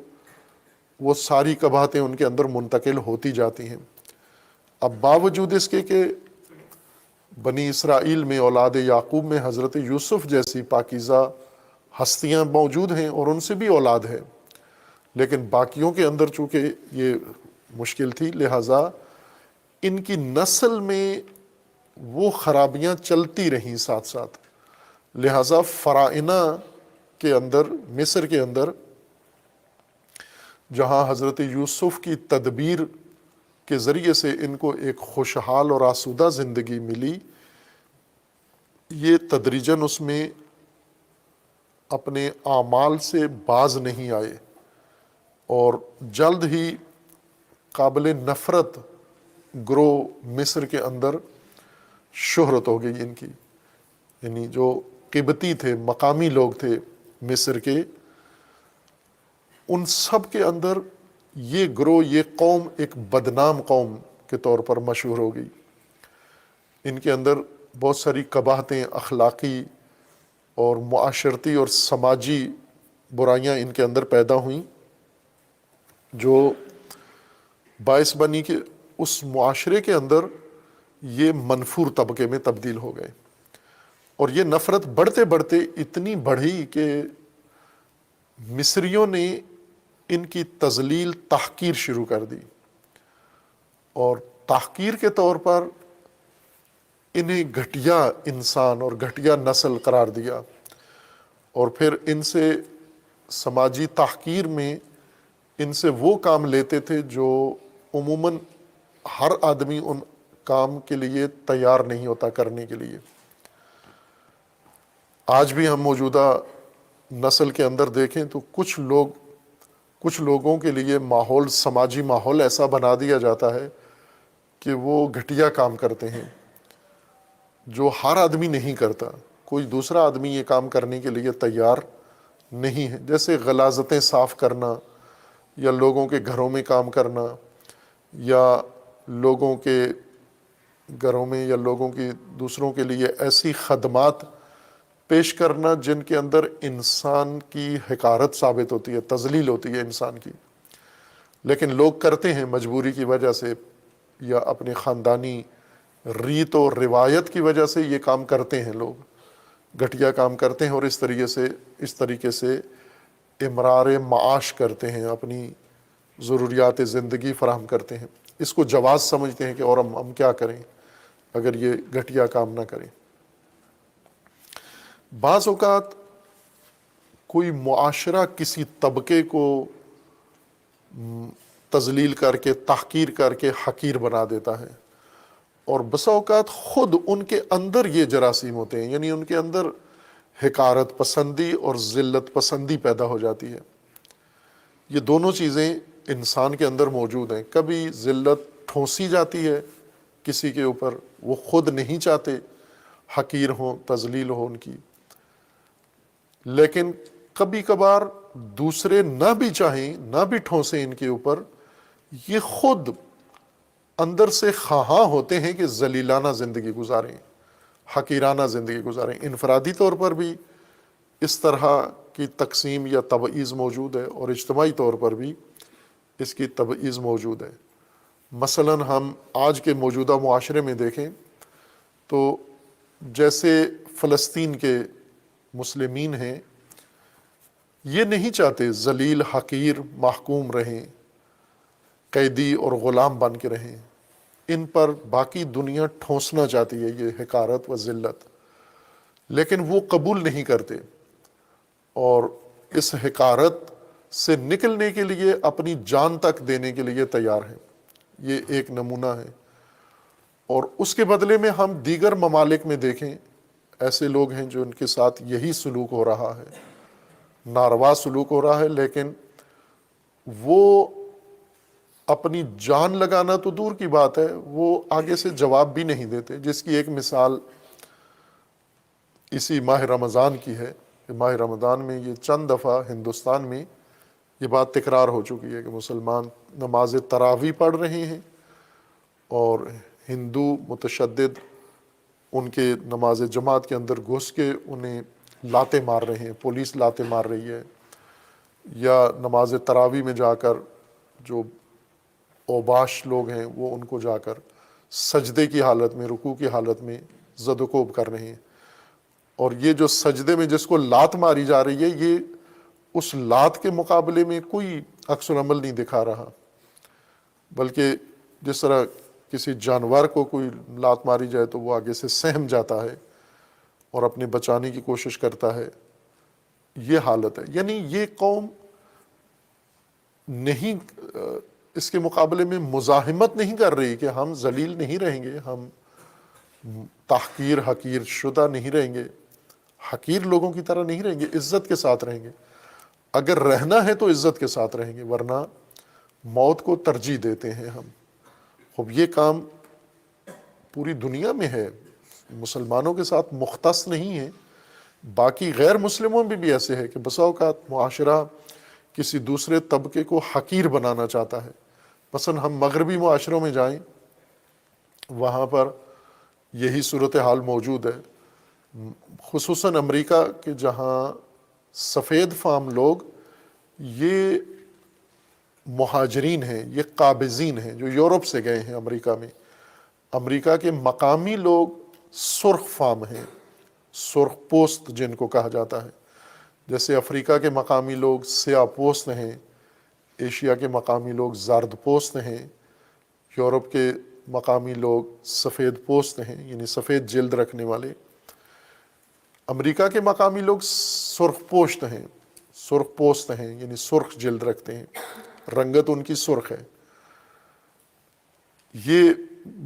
S2: وہ ساری قباحتیں ان کے اندر منتقل ہوتی جاتی ہیں. اب باوجود اس کے کہ بنی اسرائیل میں اولاد یعقوب میں حضرت یوسف جیسی پاکیزہ ہستیاں موجود ہیں اور ان سے بھی اولاد ہے، لیکن باقیوں کے اندر چونکہ یہ مشکل تھی، لہٰذا ان کی نسل میں وہ خرابیاں چلتی رہیں ساتھ ساتھ، لہٰذا فرائنہ کے اندر، مصر کے اندر جہاں حضرت یوسف کی تدبیر کے ذریعے سے ان کو ایک خوشحال اور آسودہ زندگی ملی، یہ تدریجاً اس میں اپنے اعمال سے باز نہیں آئے اور جلد ہی قابل نفرت گروہ مصر کے اندر شہرت ہو گئی ان کی، یعنی جو قبطی تھے، مقامی لوگ تھے مصر کے، ان سب کے اندر یہ گروہ، یہ قوم ایک بدنام قوم کے طور پر مشہور ہو گئی۔ ان کے اندر بہت ساری قباحتیں، اخلاقی اور معاشرتی اور سماجی برائیاں ان کے اندر پیدا ہوئیں، جو باعث بنی کہ اس معاشرے کے اندر یہ منفور طبقے میں تبدیل ہو گئے، اور یہ نفرت بڑھتے بڑھتے اتنی بڑھی کہ مصریوں نے ان کی تذلیل، تحقیر شروع کر دی، اور تحقیر کے طور پر انہیں گھٹیا انسان اور گھٹیا نسل قرار دیا، اور پھر ان سے سماجی تحقیر میں ان سے وہ کام لیتے تھے جو عموماً ہر آدمی ان کام کے لیے تیار نہیں ہوتا کرنے کے لیے۔ آج بھی ہم موجودہ نسل کے اندر دیکھیں تو کچھ لوگوں کے لیے ماحول، سماجی ماحول ایسا بنا دیا جاتا ہے کہ وہ گھٹیا کام کرتے ہیں جو ہر آدمی نہیں کرتا، کوئی دوسرا آدمی یہ کام کرنے کے لیے تیار نہیں ہے، جیسے غلاظتیں صاف کرنا، یا لوگوں کے گھروں میں کام کرنا، یا لوگوں کے گھروں میں یا لوگوں کی دوسروں کے لیے ایسی خدمات پیش کرنا جن کے اندر انسان کی حقارت ثابت ہوتی ہے، تذلیل ہوتی ہے انسان کی، لیکن لوگ کرتے ہیں مجبوری کی وجہ سے یا اپنے خاندانی ریت و روایت کی وجہ سے، یہ کام کرتے ہیں، لوگ گھٹیا کام کرتے ہیں اور اس طریقے سے امرار معاش کرتے ہیں، اپنی ضروریات زندگی فراہم کرتے ہیں۔ اس کو جواز سمجھتے ہیں کہ اور ہم کیا کریں اگر یہ گھٹیا کام نہ کریں۔ بعض اوقات کوئی معاشرہ کسی طبقے کو تذلیل کر کے، تحقیر کر کے حقیر بنا دیتا ہے، اور بسا اوقات خود ان کے اندر یہ جراثیم ہوتے ہیں، یعنی ان کے اندر حقارت پسندی اور ذلت پسندی پیدا ہو جاتی ہے۔ یہ دونوں چیزیں انسان کے اندر موجود ہیں۔ کبھی ذلت ٹھونسی جاتی ہے کسی کے اوپر، وہ خود نہیں چاہتے حقیر ہوں، تذلیل ہو ان کی، لیکن کبھی کبھار دوسرے نہ بھی چاہیں، نہ بھی ٹھونسیں ان کے اوپر، یہ خود اندر سے خواہاں ہوتے ہیں کہ ذلیلانہ زندگی گزاریں، حقیرانہ زندگی گزاریں۔ انفرادی طور پر بھی اس طرح کی تقسیم یا تبعیض موجود ہے، اور اجتماعی طور پر بھی اس کی تبعیض موجود ہے۔ مثلاً ہم آج کے موجودہ معاشرے میں دیکھیں تو جیسے فلسطین کے مسلمین ہیں، یہ نہیں چاہتے ذلیل، حقیر، محکوم رہیں، قیدی اور غلام بن کے رہیں، ان پر باقی دنیا ٹھونسنا چاہتی ہے یہ حقارت و ذلت، لیکن وہ قبول نہیں کرتے، اور اس حقارت سے نکلنے کے لیے اپنی جان تک دینے کے لیے تیار ہیں۔ یہ ایک نمونہ ہے، اور اس کے بدلے میں ہم دیگر ممالک میں دیکھیں، ایسے لوگ ہیں جو ان کے ساتھ یہی سلوک ہو رہا ہے، ناروا سلوک ہو رہا ہے، لیکن وہ اپنی جان لگانا تو دور کی بات ہے، وہ آگے سے جواب بھی نہیں دیتے، جس کی ایک مثال اسی ماہ رمضان کی ہے۔ ماہ رمضان میں یہ چند دفعہ ہندوستان میں یہ بات تکرار ہو چکی ہے کہ مسلمان نماز تراویح پڑھ رہے ہیں، اور ہندو متشدد ان کے نماز جماعت کے اندر گھس کے انہیں لاتے مار رہے ہیں، پولیس لاتے مار رہی ہے، یا نماز تراویح میں جا کر جو اوباش لوگ ہیں وہ ان کو جا کر سجدے کی حالت میں، رکوع کی حالت میں زد و کوب کر رہے ہیں، اور یہ جو سجدے میں جس کو لات ماری جا رہی ہے، یہ اس لات کے مقابلے میں کوئی عکس العمل نہیں دکھا رہا، بلکہ جس طرح کسی جانور کو کوئی لات ماری جائے تو وہ آگے سے سہم جاتا ہے اور اپنے بچانے کی کوشش کرتا ہے، یہ حالت ہے۔ یعنی یہ قوم نہیں اس کے مقابلے میں مزاحمت نہیں کر رہی کہ ہم ذلیل نہیں رہیں گے، ہم تحقیر حقیر شدہ نہیں رہیں گے، حقیر لوگوں کی طرح نہیں رہیں گے، عزت کے ساتھ رہیں گے۔ اگر رہنا ہے تو عزت کے ساتھ رہیں گے، ورنہ موت کو ترجیح دیتے ہیں ہم۔ اب یہ کام پوری دنیا میں ہے، مسلمانوں کے ساتھ مختص نہیں ہے، باقی غیر مسلموں میں بھی ایسے ہے کہ بسا اوقات معاشرہ کسی دوسرے طبقے کو حقیر بنانا چاہتا ہے۔ مثلا ہم مغربی معاشروں میں جائیں، وہاں پر یہی صورتحال موجود ہے، خصوصاً امریکہ کے جہاں سفید فام لوگ یہ مہاجرین ہیں، یہ قابضین ہیں جو یورپ سے گئے ہیں امریکہ میں۔ امریکہ کے مقامی لوگ سرخ فام ہیں، سرخ پوست جن کو کہا جاتا ہے، جیسے افریقہ کے مقامی لوگ سیاہ پوست ہیں، ایشیا کے مقامی لوگ زرد پوست ہیں، یورپ کے مقامی لوگ سفید پوست ہیں، یعنی سفید جلد رکھنے والے۔ امریکہ کے مقامی لوگ سرخ پوست ہیں، یعنی سرخ جلد رکھتے ہیں، رنگت ان کی سرخ ہے۔ یہ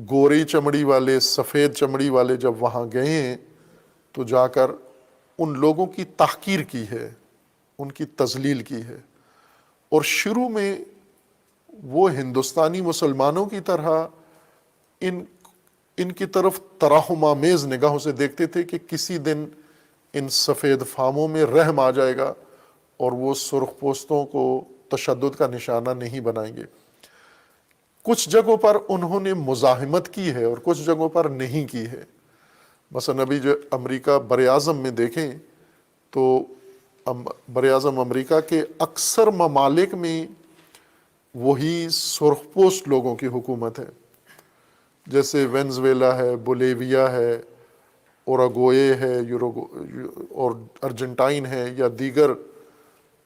S2: گوری چمڑی والے، سفید چمڑی والے جب وہاں گئے ہیں تو جا کر ان لوگوں کی تحقیر کی ہے، ان کی تذلیل کی ہے، اور شروع میں وہ ہندوستانی مسلمانوں کی طرح ان کی طرف ترحم آمیز نگاہوں سے دیکھتے تھے کہ کسی دن ان سفید فاموں میں رحم آ جائے گا اور وہ سرخ پوستوں کو تشدد کا نشانہ نہیں بنائیں گے۔ کچھ جگہوں پر انہوں نے مزاحمت کی ہے اور کچھ جگہوں پر نہیں کی ہے۔ مثلا ابھی جو امریکہ براعظم میں دیکھیں تو براعظم امریکہ کے اکثر ممالک میں وہی سرخ پوست لوگوں کی حکومت ہے، جیسے وینزویلا ہے، بولیویا ہے، اوروگوئے ہے، اور ارجنٹائن ہے، یا دیگر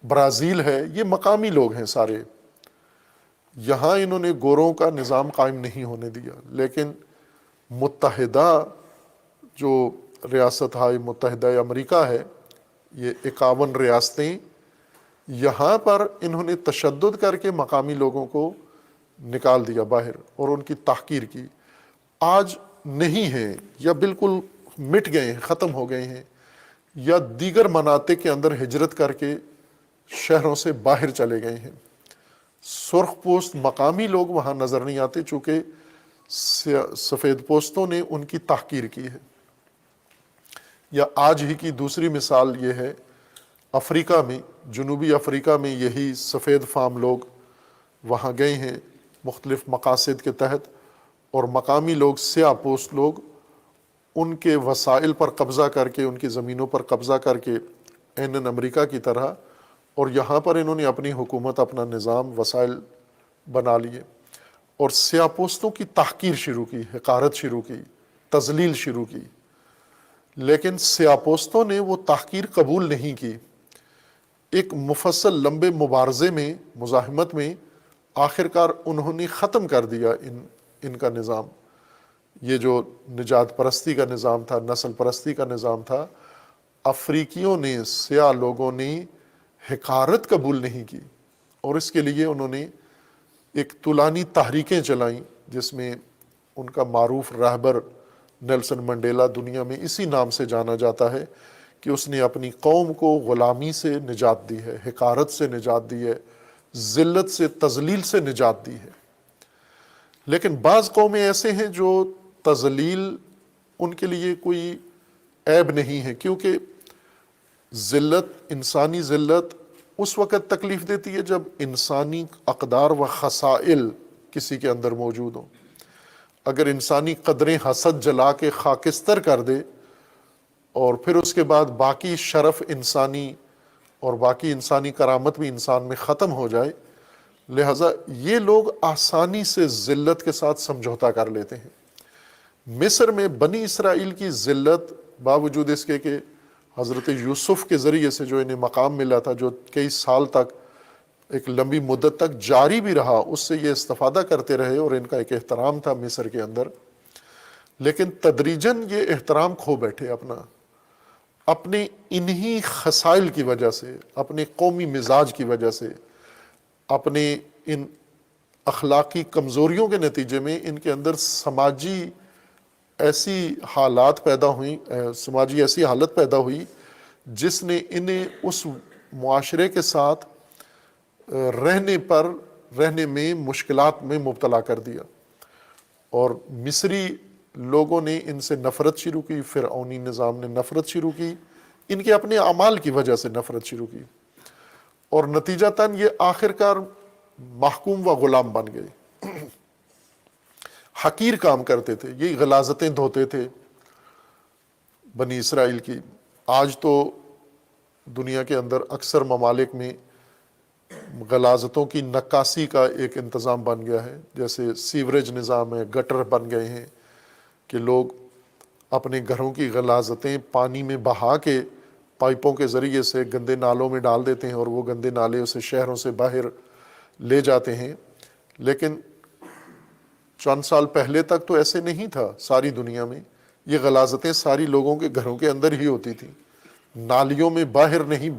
S2: برازیل ہے۔ یہ مقامی لوگ ہیں سارے، یہاں انہوں نے گوروں کا نظام قائم نہیں ہونے دیا، لیکن متحدہ جو ریاست ہائے متحدہ امریکہ ہے، یہ 51 ریاستیں، یہاں پر انہوں نے تشدد کر کے مقامی لوگوں کو نکال دیا باہر اور ان کی تحقیر کی۔ آج نہیں ہیں، یا بالکل مٹ گئے ہیں، ختم ہو گئے ہیں، یا دیگر مناطق کے اندر ہجرت کر کے شہروں سے باہر چلے گئے ہیں۔ سرخ پوست مقامی لوگ وہاں نظر نہیں آتے، چونکہ سفید پوستوں نے ان کی تحقیر کی ہے۔ یا آج ہی کی دوسری مثال یہ ہے، افریقہ میں، جنوبی افریقہ میں یہی سفید فام لوگ وہاں گئے ہیں مختلف مقاصد کے تحت، اور مقامی لوگ، سیاہ پوست لوگ، ان کے وسائل پر قبضہ کر کے، ان کی زمینوں پر قبضہ کر کے امریکہ کی طرح، اور یہاں پر انہوں نے اپنی حکومت، اپنا نظام، وسائل بنا لیے، اور سیاہ پوستوں کی تحقیر شروع کی، حقارت شروع کی، تذلیل شروع کی۔ لیکن سیاہ پوستوں نے وہ تحقیر قبول نہیں کی۔ ایک مفصل لمبے مبارزے میں، مزاحمت میں، آخرکار انہوں نے ختم کر دیا ان کا نظام۔ یہ جو نجات پرستی کا نظام تھا، نسل پرستی کا نظام تھا، افریقیوں نے، سیاہ لوگوں نے حقارت قبول نہیں کی، اور اس کے لیے انہوں نے ایک طولانی تحریکیں چلائیں، جس میں ان کا معروف رہبر نیلسن منڈیلا دنیا میں اسی نام سے جانا جاتا ہے کہ اس نے اپنی قوم کو غلامی سے نجات دی ہے، حقارت سے نجات دی ہے، ذلت سے، تذلیل سے نجات دی ہے۔ لیکن بعض قومیں ایسے ہیں جو تذلیل ان کے لیے کوئی عیب نہیں ہے، کیونکہ ذلت، انسانی ذلت اس وقت تکلیف دیتی ہے جب انسانی اقدار و خصائل کسی کے اندر موجود ہوں۔ اگر انسانی قدریں حسد جلا کے خاکستر کر دے، اور پھر اس کے بعد باقی شرف انسانی اور باقی انسانی کرامت بھی انسان میں ختم ہو جائے، لہٰذا یہ لوگ آسانی سے ذلت کے ساتھ سمجھوتا کر لیتے ہیں۔ مصر میں بنی اسرائیل کی ذلت باوجود اس کے کہ حضرت یوسف کے ذریعے سے جو انہیں مقام ملا تھا، جو کئی سال تک ایک لمبی مدت تک جاری بھی رہا، اس سے یہ استفادہ کرتے رہے اور ان کا ایک احترام تھا مصر کے اندر، لیکن تدریجاً یہ احترام کھو بیٹھے اپنے انہی خسائل کی وجہ سے، اپنے قومی مزاج کی وجہ سے، اپنے ان اخلاقی کمزوریوں کے نتیجے میں ان کے اندر سماجی ایسی حالات پیدا ہوئیں، سماجی ایسی حالت پیدا ہوئی جس نے انہیں اس معاشرے کے ساتھ رہنے میں مشکلات میں مبتلا کر دیا، اور مصری لوگوں نے ان سے نفرت شروع کی، فرعونی نظام نے نفرت شروع کی، ان کے اپنے اعمال کی وجہ سے نفرت شروع کی، اور نتیجتاً یہ آخرکار محکوم و غلام بن گئے، حقیر کام کرتے تھے، یہ غلاظتیں دھوتے تھے بنی اسرائیل کی۔ آج تو دنیا کے اندر اکثر ممالک میں غلاظتوں کی نکاسی کا ایک انتظام بن گیا ہے، جیسے سیوریج نظام ہے، گٹر بن گئے ہیں کہ لوگ اپنے گھروں کی غلاظتیں پانی میں بہا کے پائپوں کے ذریعے سے گندے نالوں میں ڈال دیتے ہیں، اور وہ گندے نالے اسے شہروں سے باہر لے جاتے ہیں۔ لیکن چند سال پہلے تک تو ایسے نہیں تھا، ساری دنیا میں یہ غلاظتیں ساری لوگوں کے گھروں کے اندر ہی ہوتی تھی، نالیوں میں باہر نہیں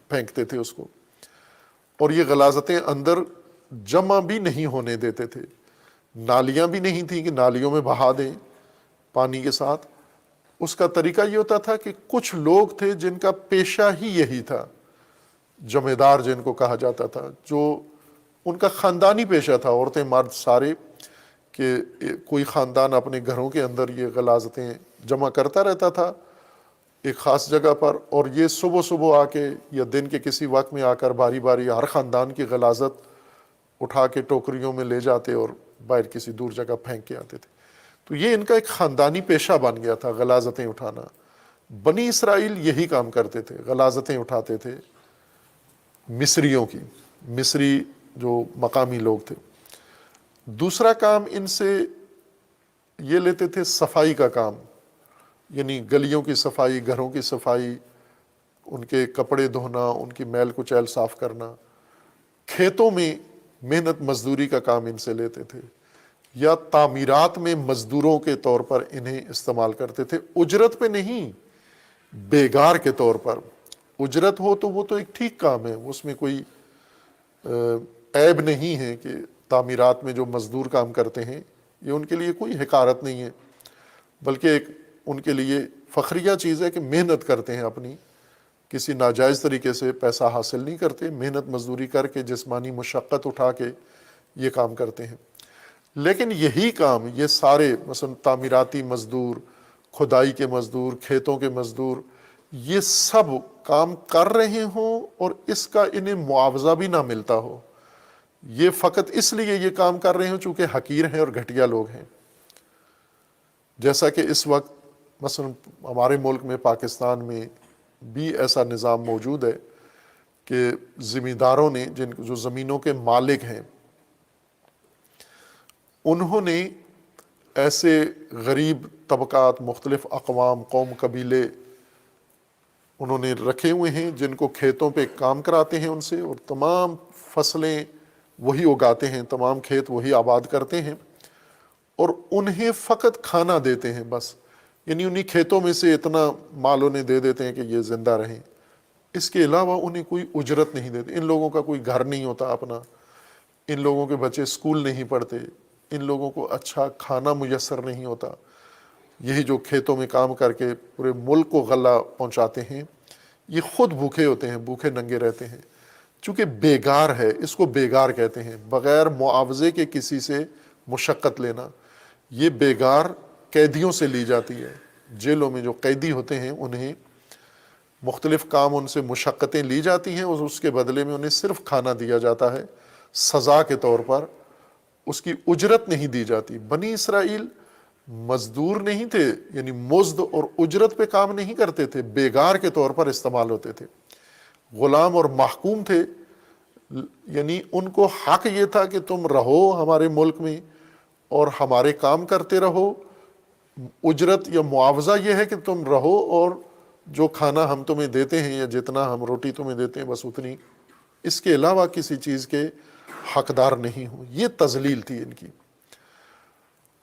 S2: پھینکتے تھے اس کو، اور یہ غلاظتیں اندر جمع بھی نہیں ہونے دیتے تھے، نالیاں بھی نہیں تھیں کہ نالیوں میں بہا دیں پانی کے ساتھ۔ اس کا طریقہ یہ ہوتا تھا کہ کچھ لوگ تھے جن کا پیشہ ہی یہی تھا، جمیندار جن کو کہا جاتا تھا، جو ان کا خاندانی پیشہ تھا، عورتیں مرد سارے، کہ کوئی خاندان اپنے گھروں کے اندر یہ غلاظتیں جمع کرتا رہتا تھا ایک خاص جگہ پر، اور یہ صبح صبح آ کے یا دن کے کسی وقت میں آ کر باری باری ہر خاندان کی غلاظت اٹھا کے ٹوکریوں میں لے جاتے اور باہر کسی دور جگہ پھینک کے آتے تھے۔ تو یہ ان کا ایک خاندانی پیشہ بن گیا تھا، غلاظتیں اٹھانا۔ بنی اسرائیل یہی کام کرتے تھے، غلاظتیں اٹھاتے تھے مصریوں کی، مصری جو مقامی لوگ تھے۔ دوسرا کام ان سے یہ لیتے تھے صفائی کا کام، یعنی گلیوں کی صفائی، گھروں کی صفائی، ان کے کپڑے دھونا، ان کی میل کچیل صاف کرنا، کھیتوں میں محنت مزدوری کا کام ان سے لیتے تھے، یا تعمیرات میں مزدوروں کے طور پر انہیں استعمال کرتے تھے، اجرت پہ نہیں، بیگار کے طور پر۔ اجرت ہو تو وہ تو ایک ٹھیک کام ہے، اس میں کوئی عیب نہیں ہے کہ تعمیرات میں جو مزدور کام کرتے ہیں یہ ان کے لیے کوئی حقارت نہیں ہے، بلکہ ایک ان کے لیے فخریہ چیز ہے کہ محنت کرتے ہیں، اپنی کسی ناجائز طریقے سے پیسہ حاصل نہیں کرتے، محنت مزدوری کر کے جسمانی مشقت اٹھا کے یہ کام کرتے ہیں۔ لیکن یہی کام یہ سارے مثلا تعمیراتی مزدور، کھدائی کے مزدور، کھیتوں کے مزدور، یہ سب کام کر رہے ہوں اور اس کا انہیں معاوضہ بھی نہ ملتا ہو، یہ فقط اس لیے یہ کام کر رہے ہوں چونکہ حقیر ہیں اور گھٹیا لوگ ہیں۔ جیسا کہ اس وقت مثلا ہمارے ملک میں، پاکستان میں بھی ایسا نظام موجود ہے کہ زمینداروں نے، جو زمینوں کے مالک ہیں، انہوں نے ایسے غریب طبقات، مختلف اقوام، قوم، قبیلے انہوں نے رکھے ہوئے ہیں جن کو کھیتوں پہ کام کراتے ہیں ان سے، اور تمام فصلیں وہی اگاتے ہیں، تمام کھیت وہی آباد کرتے ہیں، اور انہیں فقط کھانا دیتے ہیں بس، یعنی انہیں کھیتوں میں سے اتنا مال انہیں دے دیتے ہیں کہ یہ زندہ رہیں، اس کے علاوہ انہیں کوئی اجرت نہیں دیتے۔ ان لوگوں کا کوئی گھر نہیں ہوتا اپنا، ان لوگوں کے بچے اسکول نہیں پڑھتے، ان لوگوں کو اچھا کھانا میسر نہیں ہوتا، یہی جو کھیتوں میں کام کر کے پورے ملک کو غلہ پہنچاتے ہیں، یہ خود بھوکے ہوتے ہیں، بھوکے ننگے رہتے ہیں، چونکہ بیگار ہے، اس کو بیگار کہتے ہیں، بغیر معاوضے کے کسی سے مشقت لینا۔ یہ بیگار قیدیوں سے لی جاتی ہے، جیلوں میں جو قیدی ہوتے ہیں انہیں مختلف کام، ان سے مشقتیں لی جاتی ہیں، اور اس کے بدلے میں انہیں صرف کھانا دیا جاتا ہے سزا کے طور پر، اس کی اجرت نہیں دی جاتی۔ بنی اسرائیل مزدور نہیں تھے، یعنی مزد اور اجرت پہ کام نہیں کرتے تھے، بیگار کے طور پر استعمال ہوتے تھے، غلام اور محکوم تھے، یعنی ان کو حق یہ تھا کہ تم رہو ہمارے ملک میں اور ہمارے کام کرتے رہو، اجرت یا معاوضہ یہ ہے کہ تم رہو اور جو کھانا ہم تمہیں دیتے ہیں یا جتنا ہم روٹی تمہیں دیتے ہیں بس اتنی، اس کے علاوہ کسی چیز کے حقدار نہیں ہو. یہ تذلیل تھی ان کی.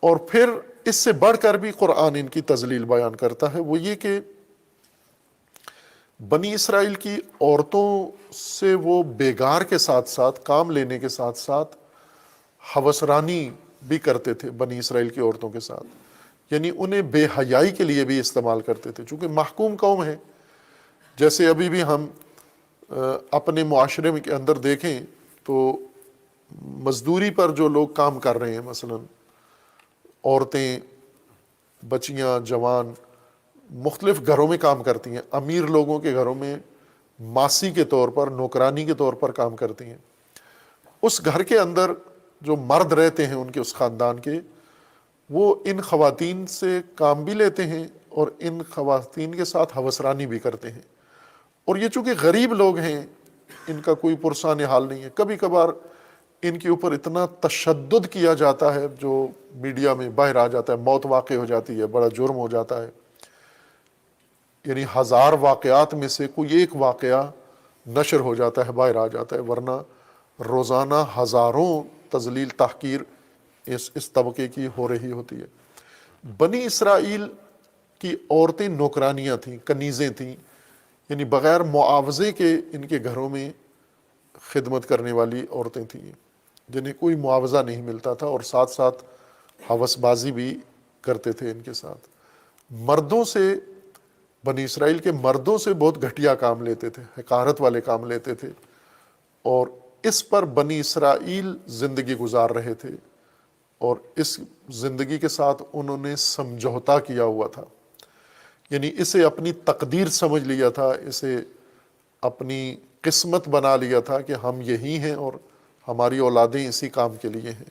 S2: اور پھر اس سے بڑھ کر بھی قرآن ان کی تذلیل بیان کرتا ہے، وہ یہ کہ بنی اسرائیل کی عورتوں سے وہ بیگار کے ساتھ ساتھ، کام لینے کے ساتھ ساتھ ہوسرانی بھی کرتے تھے بنی اسرائیل کی عورتوں کے ساتھ. یعنی انہیں بے حیائی کے لیے بھی استعمال کرتے تھے، چونکہ محکوم قوم ہے. جیسے ابھی بھی ہم اپنے معاشرے کے اندر دیکھیں تو مزدوری پر جو لوگ کام کر رہے ہیں، مثلا عورتیں، بچیاں، جوان مختلف گھروں میں کام کرتی ہیں. امیر لوگوں کے گھروں میں ماسی کے طور پر، نوکرانی کے طور پر کام کرتی ہیں. اس گھر کے اندر جو مرد رہتے ہیں ان کے، اس خاندان کے، وہ ان خواتین سے کام بھی لیتے ہیں اور ان خواتین کے ساتھ ہوسرانی بھی کرتے ہیں. اور یہ چونکہ غریب لوگ ہیں، ان کا کوئی پرسان حال نہیں ہے. کبھی کبھار ان کے اوپر اتنا تشدد کیا جاتا ہے جو میڈیا میں باہر آ جاتا ہے، موت واقع ہو جاتی ہے، بڑا جرم ہو جاتا ہے. یعنی 1000 واقعات میں سے کوئی ایک واقعہ نشر ہو جاتا ہے، باہر آ جاتا ہے، ورنہ روزانہ ہزاروں تذلیل، تحقیر اس طبقے کی ہو رہی ہوتی ہے. بنی اسرائیل کی عورتیں نوکرانیاں تھیں، کنیزیں تھیں، یعنی بغیر معاوضے کے ان کے گھروں میں خدمت کرنے والی عورتیں تھیں جنہیں کوئی معاوضہ نہیں ملتا تھا، اور ساتھ ساتھ ہوس بازی بھی کرتے تھے ان کے ساتھ. مردوں سے، بنی اسرائیل کے مردوں سے بہت گھٹیا کام لیتے تھے، حقارت والے کام لیتے تھے، اور اس پر بنی اسرائیل زندگی گزار رہے تھے. اور اس زندگی کے ساتھ انہوں نے سمجھوتا کیا ہوا تھا، یعنی اسے اپنی تقدیر سمجھ لیا تھا، اسے اپنی قسمت بنا لیا تھا کہ ہم یہی ہیں اور ہماری اولادیں اسی کام کے لیے ہیں.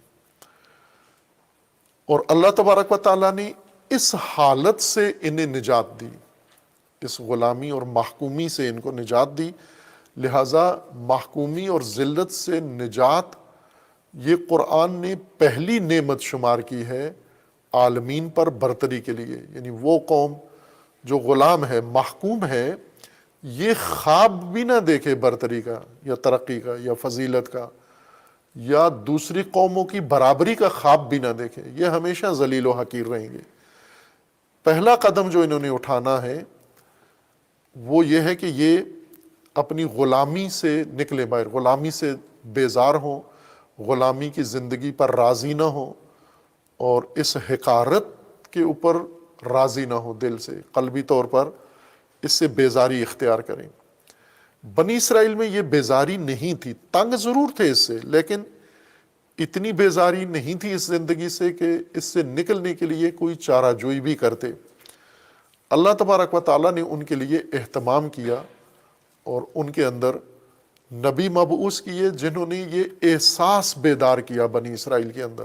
S2: اور اللہ تبارک و تعالیٰ نے اس حالت سے انہیں نجات دی، اس غلامی اور محکومی سے ان کو نجات دی. لہٰذا محکومی اور ذلت سے نجات یہ قرآن نے پہلی نعمت شمار کی ہے عالمین پر برتری کے لیے. یعنی وہ قوم جو غلام ہے، محکوم ہے، یہ خواب بھی نہ دیکھے برتری کا یا ترقی کا یا فضیلت کا یا دوسری قوموں کی برابری کا خواب بھی نہ دیکھے، یہ ہمیشہ ذلیل و حقیر رہیں گے. پہلا قدم جو انہوں نے اٹھانا ہے وہ یہ ہے کہ یہ اپنی غلامی سے نکلے باہر، غلامی سے بیزار ہوں، غلامی کی زندگی پر راضی نہ ہوں، اور اس حقارت کے اوپر راضی نہ ہوں، دل سے، قلبی طور پر اس سے بیزاری اختیار کریں. بنی اسرائیل میں یہ بیزاری نہیں تھی، تنگ ضرور تھے اس سے، لیکن اتنی بیزاری نہیں تھی اس زندگی سے کہ اس سے نکلنے کے لیے کوئی چارہ جوئی بھی کرتے. اللہ تبارک و تعالیٰ نے ان کے لیے اہتمام کیا اور ان کے اندر نبی مبعوث کیے جنہوں نے یہ احساس بیدار کیا بنی اسرائیل کے اندر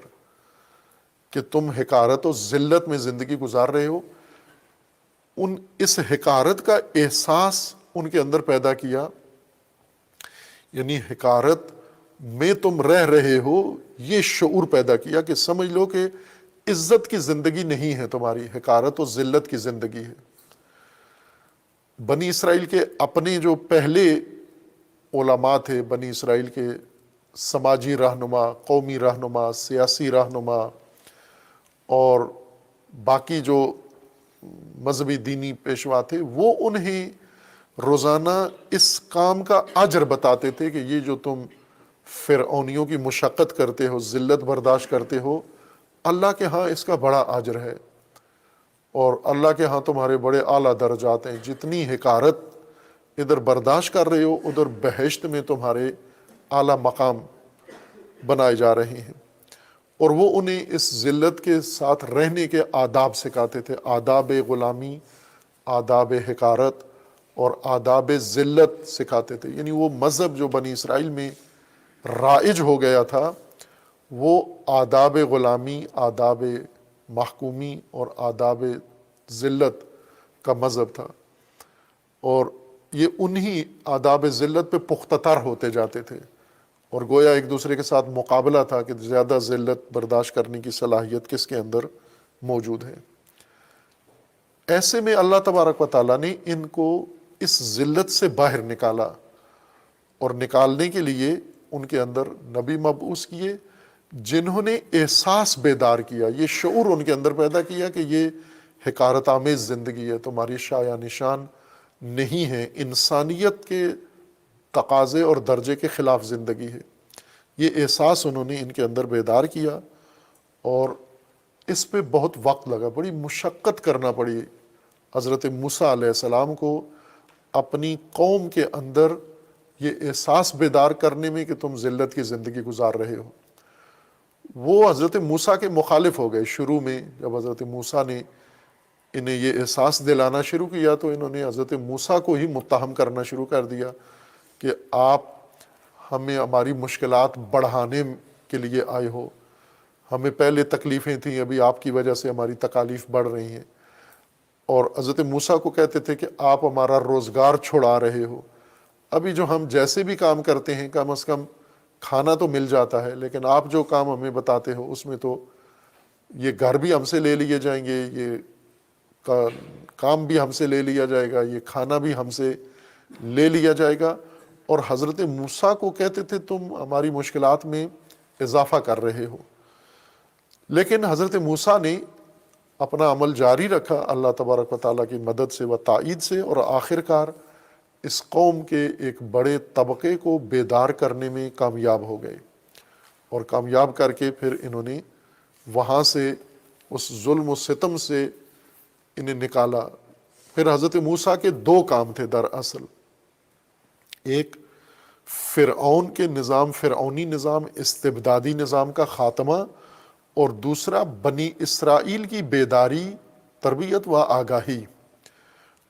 S2: کہ تم حقارت و ذلت میں زندگی گزار رہے ہو. اس حقارت کا احساس ان کے اندر پیدا کیا، یعنی حقارت میں تم رہ رہے ہو، یہ شعور پیدا کیا کہ سمجھ لو کہ عزت کی زندگی نہیں ہے تمہاری، حقارت و ذلت کی زندگی ہے. بنی اسرائیل کے اپنے جو پہلے علماء تھے، بنی اسرائیل کے سماجی رہنما، قومی رہنما، سیاسی رہنما اور باقی جو مذہبی دینی پیشوا تھے، وہ انہیں روزانہ اس کام کا اجر بتاتے تھے کہ یہ جو تم فرعونیوں کی مشقت کرتے ہو، ذلت برداشت کرتے ہو، اللہ کے ہاں اس کا بڑا اجر ہے، اور اللہ کے ہاں تمہارے بڑے اعلیٰ درجات ہیں. جتنی حقارت ادھر برداشت کر رہے ہو، ادھر بہشت میں تمہارے اعلیٰ مقام بنائے جا رہے ہیں. اور وہ انہیں اس ذلت کے ساتھ رہنے کے آداب سکھاتے تھے، آداب غلامی، آداب حقارت اور آداب ذلت سکھاتے تھے. یعنی وہ مذہب جو بنی اسرائیل میں رائج ہو گیا تھا وہ آداب غلامی، آداب محکومی اور آداب ذلت کا مذہب تھا، اور یہ انہی آداب ذلت پہ پختہ تر ہوتے جاتے تھے، اور گویا ایک دوسرے کے ساتھ مقابلہ تھا کہ زیادہ ذلت برداشت کرنے کی صلاحیت کس کے اندر موجود ہے. ایسے میں اللہ تبارک و تعالیٰ نے ان کو اس ذلت سے باہر نکالا، اور نکالنے کے لیے ان کے اندر نبی مبعوث کیے جنہوں نے احساس بیدار کیا، یہ شعور ان کے اندر پیدا کیا کہ یہ حقارت آمیز زندگی ہے، تمہاری شایہ نشان نہیں ہے، انسانیت کے تقاضے اور درجے کے خلاف زندگی ہے۔ یہ احساس انہوں نے ان کے اندر بیدار کیا، اور اس پہ بہت وقت لگا، بڑی مشقت کرنا پڑی حضرت موسیٰ علیہ السلام کو اپنی قوم کے اندر یہ احساس بیدار کرنے میں کہ تم ذلت کی زندگی گزار رہے ہو۔ وہ حضرت موسیٰ کے مخالف ہو گئے شروع میں، جب حضرت موسیٰ نے انہیں یہ احساس دلانا شروع کیا تو انہوں نے حضرت موسیٰ کو ہی متہم کرنا شروع کر دیا کہ آپ ہمیں ہماری مشکلات بڑھانے کے لیے آئے ہو، ہمیں پہلے تکلیفیں تھیں، ابھی آپ کی وجہ سے ہماری تکالیف بڑھ رہی ہیں۔ اور حضرت موسیٰ کو کہتے تھے کہ آپ ہمارا روزگار چھڑا رہے ہو، ابھی جو ہم جیسے بھی کام کرتے ہیں کم از کم کھانا تو مل جاتا ہے، لیکن آپ جو کام ہمیں بتاتے ہو اس میں تو یہ گھر بھی ہم سے لے لیے جائیں گے، یہ کام بھی ہم سے لے لیا جائے گا، یہ کھانا بھی ہم سے لے لیا جائے گا۔ اور حضرت موسیٰ کو کہتے تھے تم ہماری مشکلات میں اضافہ کر رہے ہو، لیکن حضرت موسیٰ نے اپنا عمل جاری رکھا اللہ تبارک و تعالیٰ کی مدد سے و تائید سے، اور آخر کار اس قوم کے ایک بڑے طبقے کو بیدار کرنے میں کامیاب ہو گئے، اور کامیاب کر کے پھر انہوں نے وہاں سے اس ظلم و ستم سے انہیں نکالا۔ پھر حضرت موسیٰ کے دو کام تھے دراصل، ایک فرعون کے نظام، فرعونی نظام، استبدادی نظام کا خاتمہ، اور دوسرا بنی اسرائیل کی بیداری، تربیت و آگاہی۔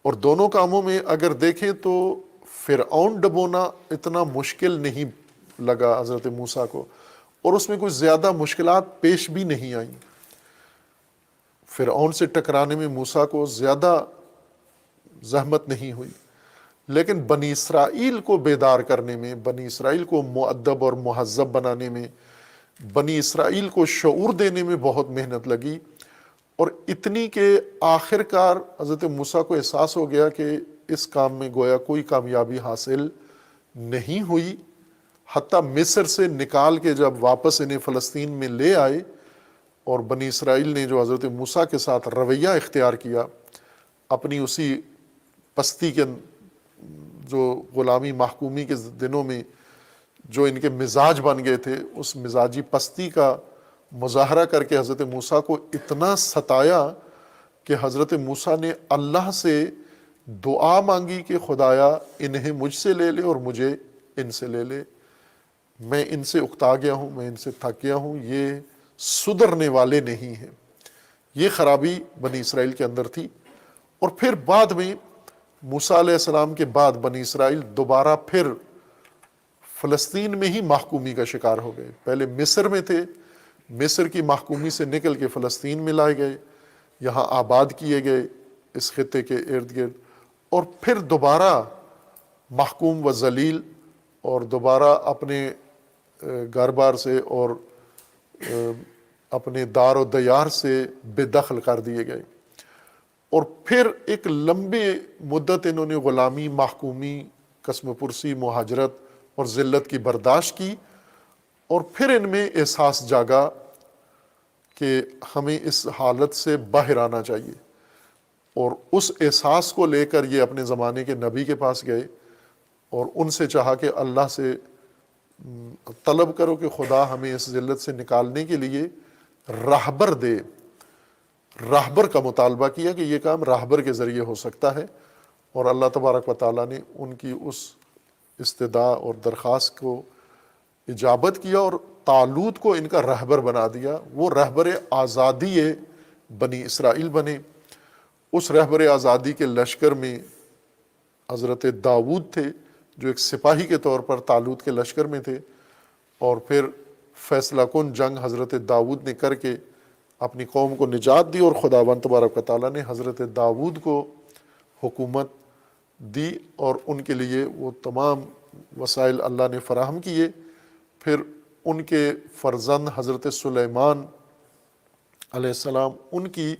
S2: اور دونوں کاموں میں اگر دیکھیں تو فرعون ڈبونا اتنا مشکل نہیں لگا حضرت موسیٰ کو، اور اس میں کوئی زیادہ مشکلات پیش بھی نہیں آئیں۔ فرعون سے ٹکرانے میں موسیٰ کو زیادہ زحمت نہیں ہوئی، لیکن بنی اسرائیل کو بیدار کرنے میں، بنی اسرائیل کو مؤدب اور مہذب بنانے میں، بنی اسرائیل کو شعور دینے میں بہت محنت لگی، اور اتنی کہ آخر کار حضرت موسیٰ کو احساس ہو گیا کہ اس کام میں گویا کوئی کامیابی حاصل نہیں ہوئی۔ حتیٰ مصر سے نکال کے جب واپس انہیں فلسطین میں لے آئے، اور بنی اسرائیل نے جو حضرت موسیٰ کے ساتھ رویہ اختیار کیا، اپنی اسی پستی کے جو غلامی محکومی کے دنوں میں جو ان کے مزاج بن گئے تھے، اس مزاجی پستی کا مظاہرہ کر کے حضرت موسیٰ کو اتنا ستایا کہ حضرت موسیٰ نے اللہ سے دعا مانگی کہ خدایا انہیں مجھ سے لے لے اور مجھے ان سے لے لے، میں ان سے اکتا گیا ہوں، میں ان سے تھک گیا ہوں، یہ سدھرنے والے نہیں ہیں۔ یہ خرابی بنی اسرائیل کے اندر تھی۔ اور پھر بعد میں موسیٰ علیہ السلام کے بعد بنی اسرائیل دوبارہ پھر فلسطین میں ہی محکومی کا شکار ہو گئے۔ پہلے مصر میں تھے، مصر کی محکومی سے نکل کے فلسطین میں لائے گئے، یہاں آباد کیے گئے اس خطے کے ارد گرد، اور پھر دوبارہ محکوم و ذلیل، اور دوبارہ اپنے گھر بار سے اور اپنے دار و دیار سے بے دخل کر دیے گئے۔ اور پھر ایک لمبی مدت انہوں نے غلامی، محکومی، قسم پرسی، مہاجرت اور ذلت کی برداشت کی، اور پھر ان میں احساس جاگا کہ ہمیں اس حالت سے باہر آنا چاہیے، اور اس احساس کو لے کر یہ اپنے زمانے کے نبی کے پاس گئے اور ان سے چاہا کہ اللہ سے طلب کرو کہ خدا ہمیں اس ذلت سے نکالنے کے لیے راہبر دے۔ راہبر کا مطالبہ کیا کہ یہ کام راہبر کے ذریعے ہو سکتا ہے، اور اللہ تبارک و تعالیٰ نے ان کی اس استدعا اور درخواست کو اجابت کیا، اور طالوت کو ان کا رہبر بنا دیا۔ وہ رہبر آزادی بنی اسرائیل بنے۔ اس رہبر آزادی کے لشکر میں حضرت داؤد تھے، جو ایک سپاہی کے طور پر طالوت کے لشکر میں تھے، اور پھر فیصلہ کن جنگ حضرت داؤد نے کر کے اپنی قوم کو نجات دی، اور خداوند تبارک و تعالیٰ نے حضرت داؤد کو حکومت دی، اور ان کے لیے وہ تمام وسائل اللہ نے فراہم کیے۔ پھر ان کے فرزند حضرت سلیمان علیہ السلام، ان کی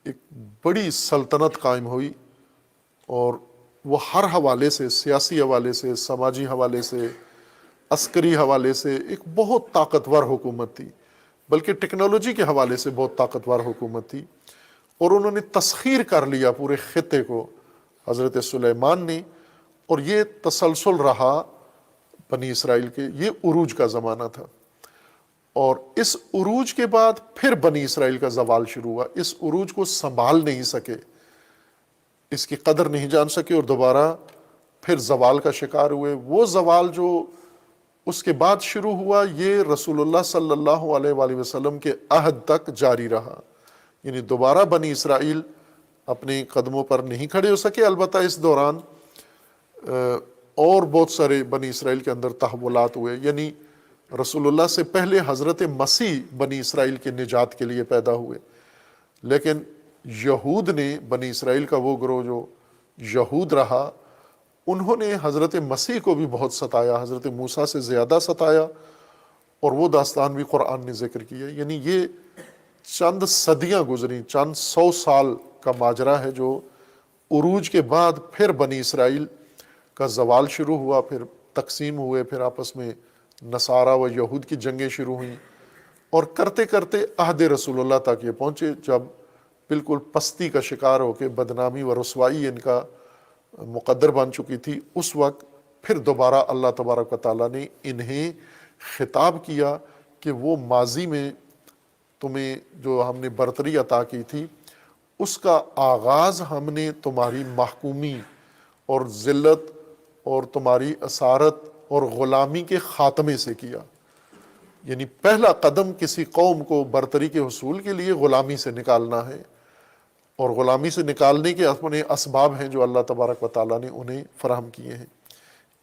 S2: ایک بڑی سلطنت قائم ہوئی، اور وہ ہر حوالے سے، سیاسی حوالے سے، سماجی حوالے سے، عسکری حوالے سے ایک بہت طاقتور حکومت تھی، بلکہ ٹیکنالوجی کے حوالے سے بہت طاقتور حکومت تھی، اور انہوں نے تسخیر کر لیا پورے خطے کو حضرت سلیمان نے، اور یہ تسلسل رہا بنی اسرائیل کے، یہ عروج کا زمانہ تھا۔ اور اس عروج کے بعد پھر بنی اسرائیل کا زوال شروع ہوا، اس عروج کو سنبھال نہیں سکے، اس کی قدر نہیں جان سکے، اور دوبارہ پھر زوال کا شکار ہوئے۔ وہ زوال جو اس کے بعد شروع ہوا، یہ رسول اللہ صلی اللہ علیہ وآلہ وسلم کے عہد تک جاری رہا، یعنی دوبارہ بنی اسرائیل اپنے قدموں پر نہیں کھڑے ہو سکے۔ البتہ اس دوران اور بہت سارے بنی اسرائیل کے اندر تحولات ہوئے، یعنی رسول اللہ سے پہلے حضرت مسیح بنی اسرائیل کے نجات کے لیے پیدا ہوئے، لیکن یہود نے، بنی اسرائیل کا وہ گروہ جو یہود رہا، انہوں نے حضرت مسیح کو بھی بہت ستایا، حضرت موسیٰ سے زیادہ ستایا، اور وہ داستان بھی قرآن نے ذکر کی ہے۔ یعنی یہ چند صدیاں گزری، چند 100 سال کا ماجرا ہے، جو عروج کے بعد پھر بنی اسرائیل کا زوال شروع ہوا، پھر تقسیم ہوئے، پھر آپس میں نصارہ و یہود کی جنگیں شروع ہوئیں، اور کرتے کرتے عہد رسول اللہ تک یہ پہنچے، جب بالکل پستی کا شکار ہو کے بدنامی و رسوائی ان کا مقدر بن چکی تھی۔ اس وقت پھر دوبارہ اللہ تبارک و تعالیٰ نے انہیں خطاب کیا کہ وہ ماضی میں تمہیں جو ہم نے برتری عطا کی تھی، اس کا آغاز ہم نے تمہاری محکومی اور ذلت اور تمہاری اسارت اور غلامی کے خاتمے سے کیا۔ یعنی پہلا قدم کسی قوم کو برتری کے حصول کے لیے غلامی سے نکالنا ہے، اور غلامی سے نکالنے کے اپنے اسباب ہیں جو اللہ تبارک و تعالیٰ نے انہیں فراہم کیے ہیں۔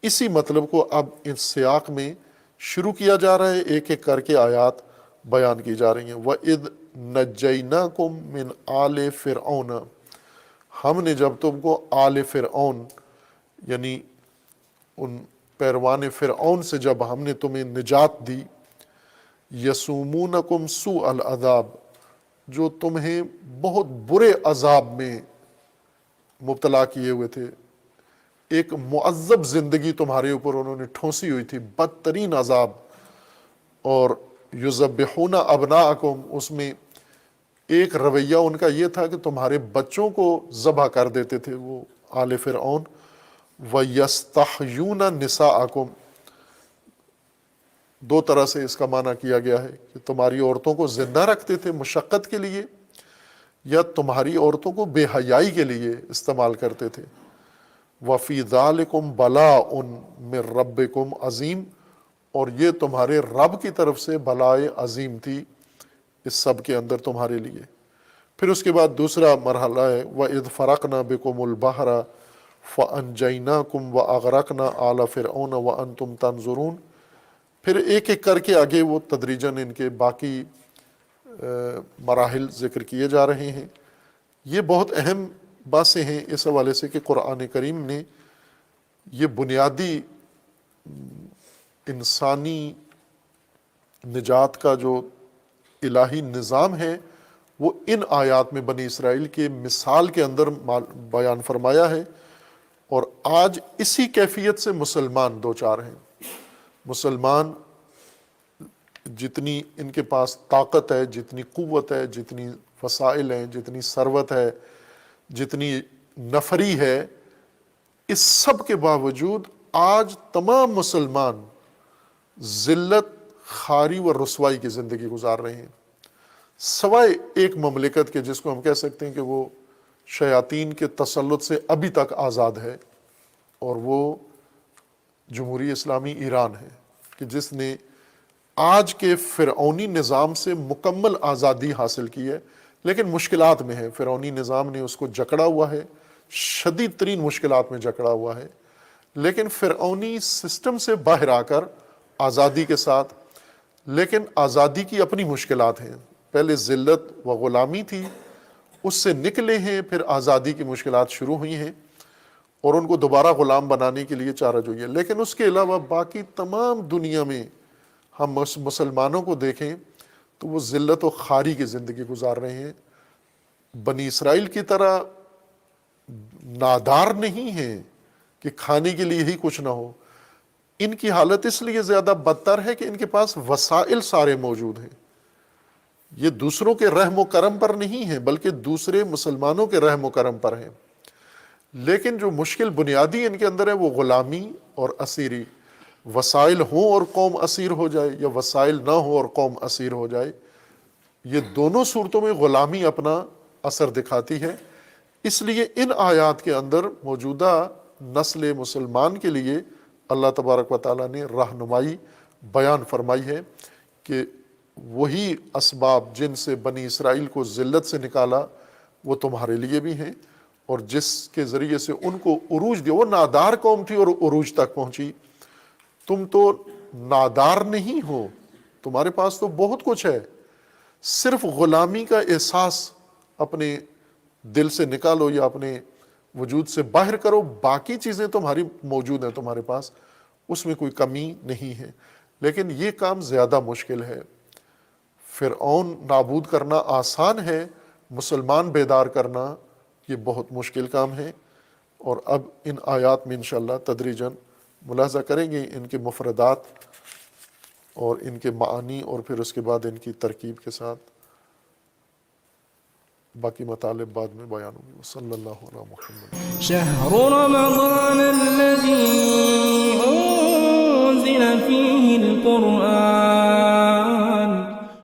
S2: اسی مطلب کو اب اس سیاق میں شروع کیا جا رہا ہے، ایک ایک کر کے آیات بیان کی جا رہی ہیں۔ وَإِذْ نَجَّيْنَاكُمْ مِنْ آلِ فِرْعَوْنَ، ہم نے جب تم کو آل فرعون، یعنی ان پیروان فرعون سے جب ہم نے تمہیں نجات دی، یسومونکم سوء العذاب، جو تمہیں بہت برے عذاب میں مبتلا کیے ہوئے تھے، ایک معذب زندگی تمہارے اوپر انہوں نے ٹھونسی ہوئی تھی، بدترین عذاب۔ اور یذبحون ابناءکم، اس میں ایک رویہ ان کا یہ تھا کہ تمہارے بچوں کو ذبح کر دیتے تھے وہ آل فرعون۔ وَيَسْتَحْيُونَ نِسَاءَكُمْ، دو طرح سے اس کا معنی کیا گیا ہے کہ تمہاری عورتوں کو زندہ رکھتے تھے مشقت کے لیے، یا تمہاری عورتوں کو بے حیائی کے لیے استعمال کرتے تھے۔ وَفِي ذَلِكُمْ بَلَاءٌ مِّن رَبِّكُمْ عظیم، اور یہ تمہارے رب کی طرف سے بلائے عظیم تھی اس سب کے اندر تمہارے لیے۔ پھر اس کے بعد دوسرا مرحلہ ہے وَإِذْ فَرَقْنَا بِكُمُ الْبَحْرَ فَأَنْجَيْنَاكُمْ وَأَغْرَقْنَا آلَ فِرْعَوْنَ وَأَنْتُمْ تَنْظُرُونَ۔ پھر ایک ایک کر کے آگے وہ تدریجاً ان کے باقی مراحل ذکر کیے جا رہے ہیں۔ یہ بہت اہم باتیں ہیں اس حوالے سے کہ قرآن کریم نے یہ بنیادی انسانی نجات کا جو الہی نظام ہے، وہ ان آیات میں بنی اسرائیل کے مثال کے اندر بیان فرمایا ہے، اور آج اسی کیفیت سے مسلمان دو چار ہیں۔ مسلمان جتنی ان کے پاس طاقت ہے، جتنی قوت ہے، جتنی وسائل ہیں، جتنی ثروت ہے، جتنی نفری ہے، اس سب کے باوجود آج تمام مسلمان ذلت، خواری و رسوائی کی زندگی گزار رہے ہیں، سوائے ایک مملکت کے جس کو ہم کہہ سکتے ہیں کہ وہ شیاطین کے تسلط سے ابھی تک آزاد ہے، اور وہ جمہوریہ اسلامی ایران ہے، کہ جس نے آج کے فرعونی نظام سے مکمل آزادی حاصل کی ہے، لیکن مشکلات میں ہے۔ فرعونی نظام نے اس کو جکڑا ہوا ہے، شدید ترین مشکلات میں جکڑا ہوا ہے، لیکن فرعونی سسٹم سے باہر آ کر آزادی کے ساتھ، لیکن آزادی کی اپنی مشکلات ہیں۔ پہلے ذلت و غلامی تھی، اس سے نکلے ہیں، پھر آزادی کی مشکلات شروع ہوئی ہیں، اور ان کو دوبارہ غلام بنانے کے لیے چارہ جوئی ہے۔ لیکن اس کے علاوہ باقی تمام دنیا میں ہم مسلمانوں کو دیکھیں تو وہ ذلت و خواری کی زندگی گزار رہے ہیں، بنی اسرائیل کی طرح نادار نہیں ہیں کہ کھانے کے لیے ہی کچھ نہ ہو. ان کی حالت اس لیے زیادہ بدتر ہے کہ ان کے پاس وسائل سارے موجود ہیں. یہ دوسروں کے رحم و کرم پر نہیں ہے بلکہ دوسرے مسلمانوں کے رحم و کرم پر ہیں. لیکن جو مشکل بنیادی ان کے اندر ہے وہ غلامی اور اسیری. وسائل ہوں اور قوم اسیر ہو جائے یا وسائل نہ ہو اور قوم اسیر ہو جائے، یہ دونوں صورتوں میں غلامی اپنا اثر دکھاتی ہے. اس لیے ان آیات کے اندر موجودہ نسل مسلمان کے لیے اللہ تبارک و تعالیٰ نے رہنمائی بیان فرمائی ہے کہ وہی اسباب جن سے بنی اسرائیل کو ذلت سے نکالا وہ تمہارے لیے بھی ہیں، اور جس کے ذریعے سے ان کو عروج دیا. وہ نادار قوم تھی اور عروج تک پہنچی. تم تو نادار نہیں ہو، تمہارے پاس تو بہت کچھ ہے. صرف غلامی کا احساس اپنے دل سے نکالو یا اپنے وجود سے باہر کرو، باقی چیزیں تمہاری موجود ہیں تمہارے پاس، اس میں کوئی کمی نہیں ہے. لیکن یہ کام زیادہ مشکل ہے. فرعون نابود کرنا آسان ہے، مسلمان بیدار کرنا یہ بہت مشکل کام ہے. اور اب ان آیات میں انشاءاللہ تدریجاً ملاحظہ کریں گے ان کے مفردات اور ان کے معانی، اور پھر اس کے بعد ان کی ترکیب کے ساتھ باقی مطالب بعد میں بیان ہوں گے. صلی اللہ علیہ محمد.
S1: شهر رمضان الذي أنزل فيه القرآن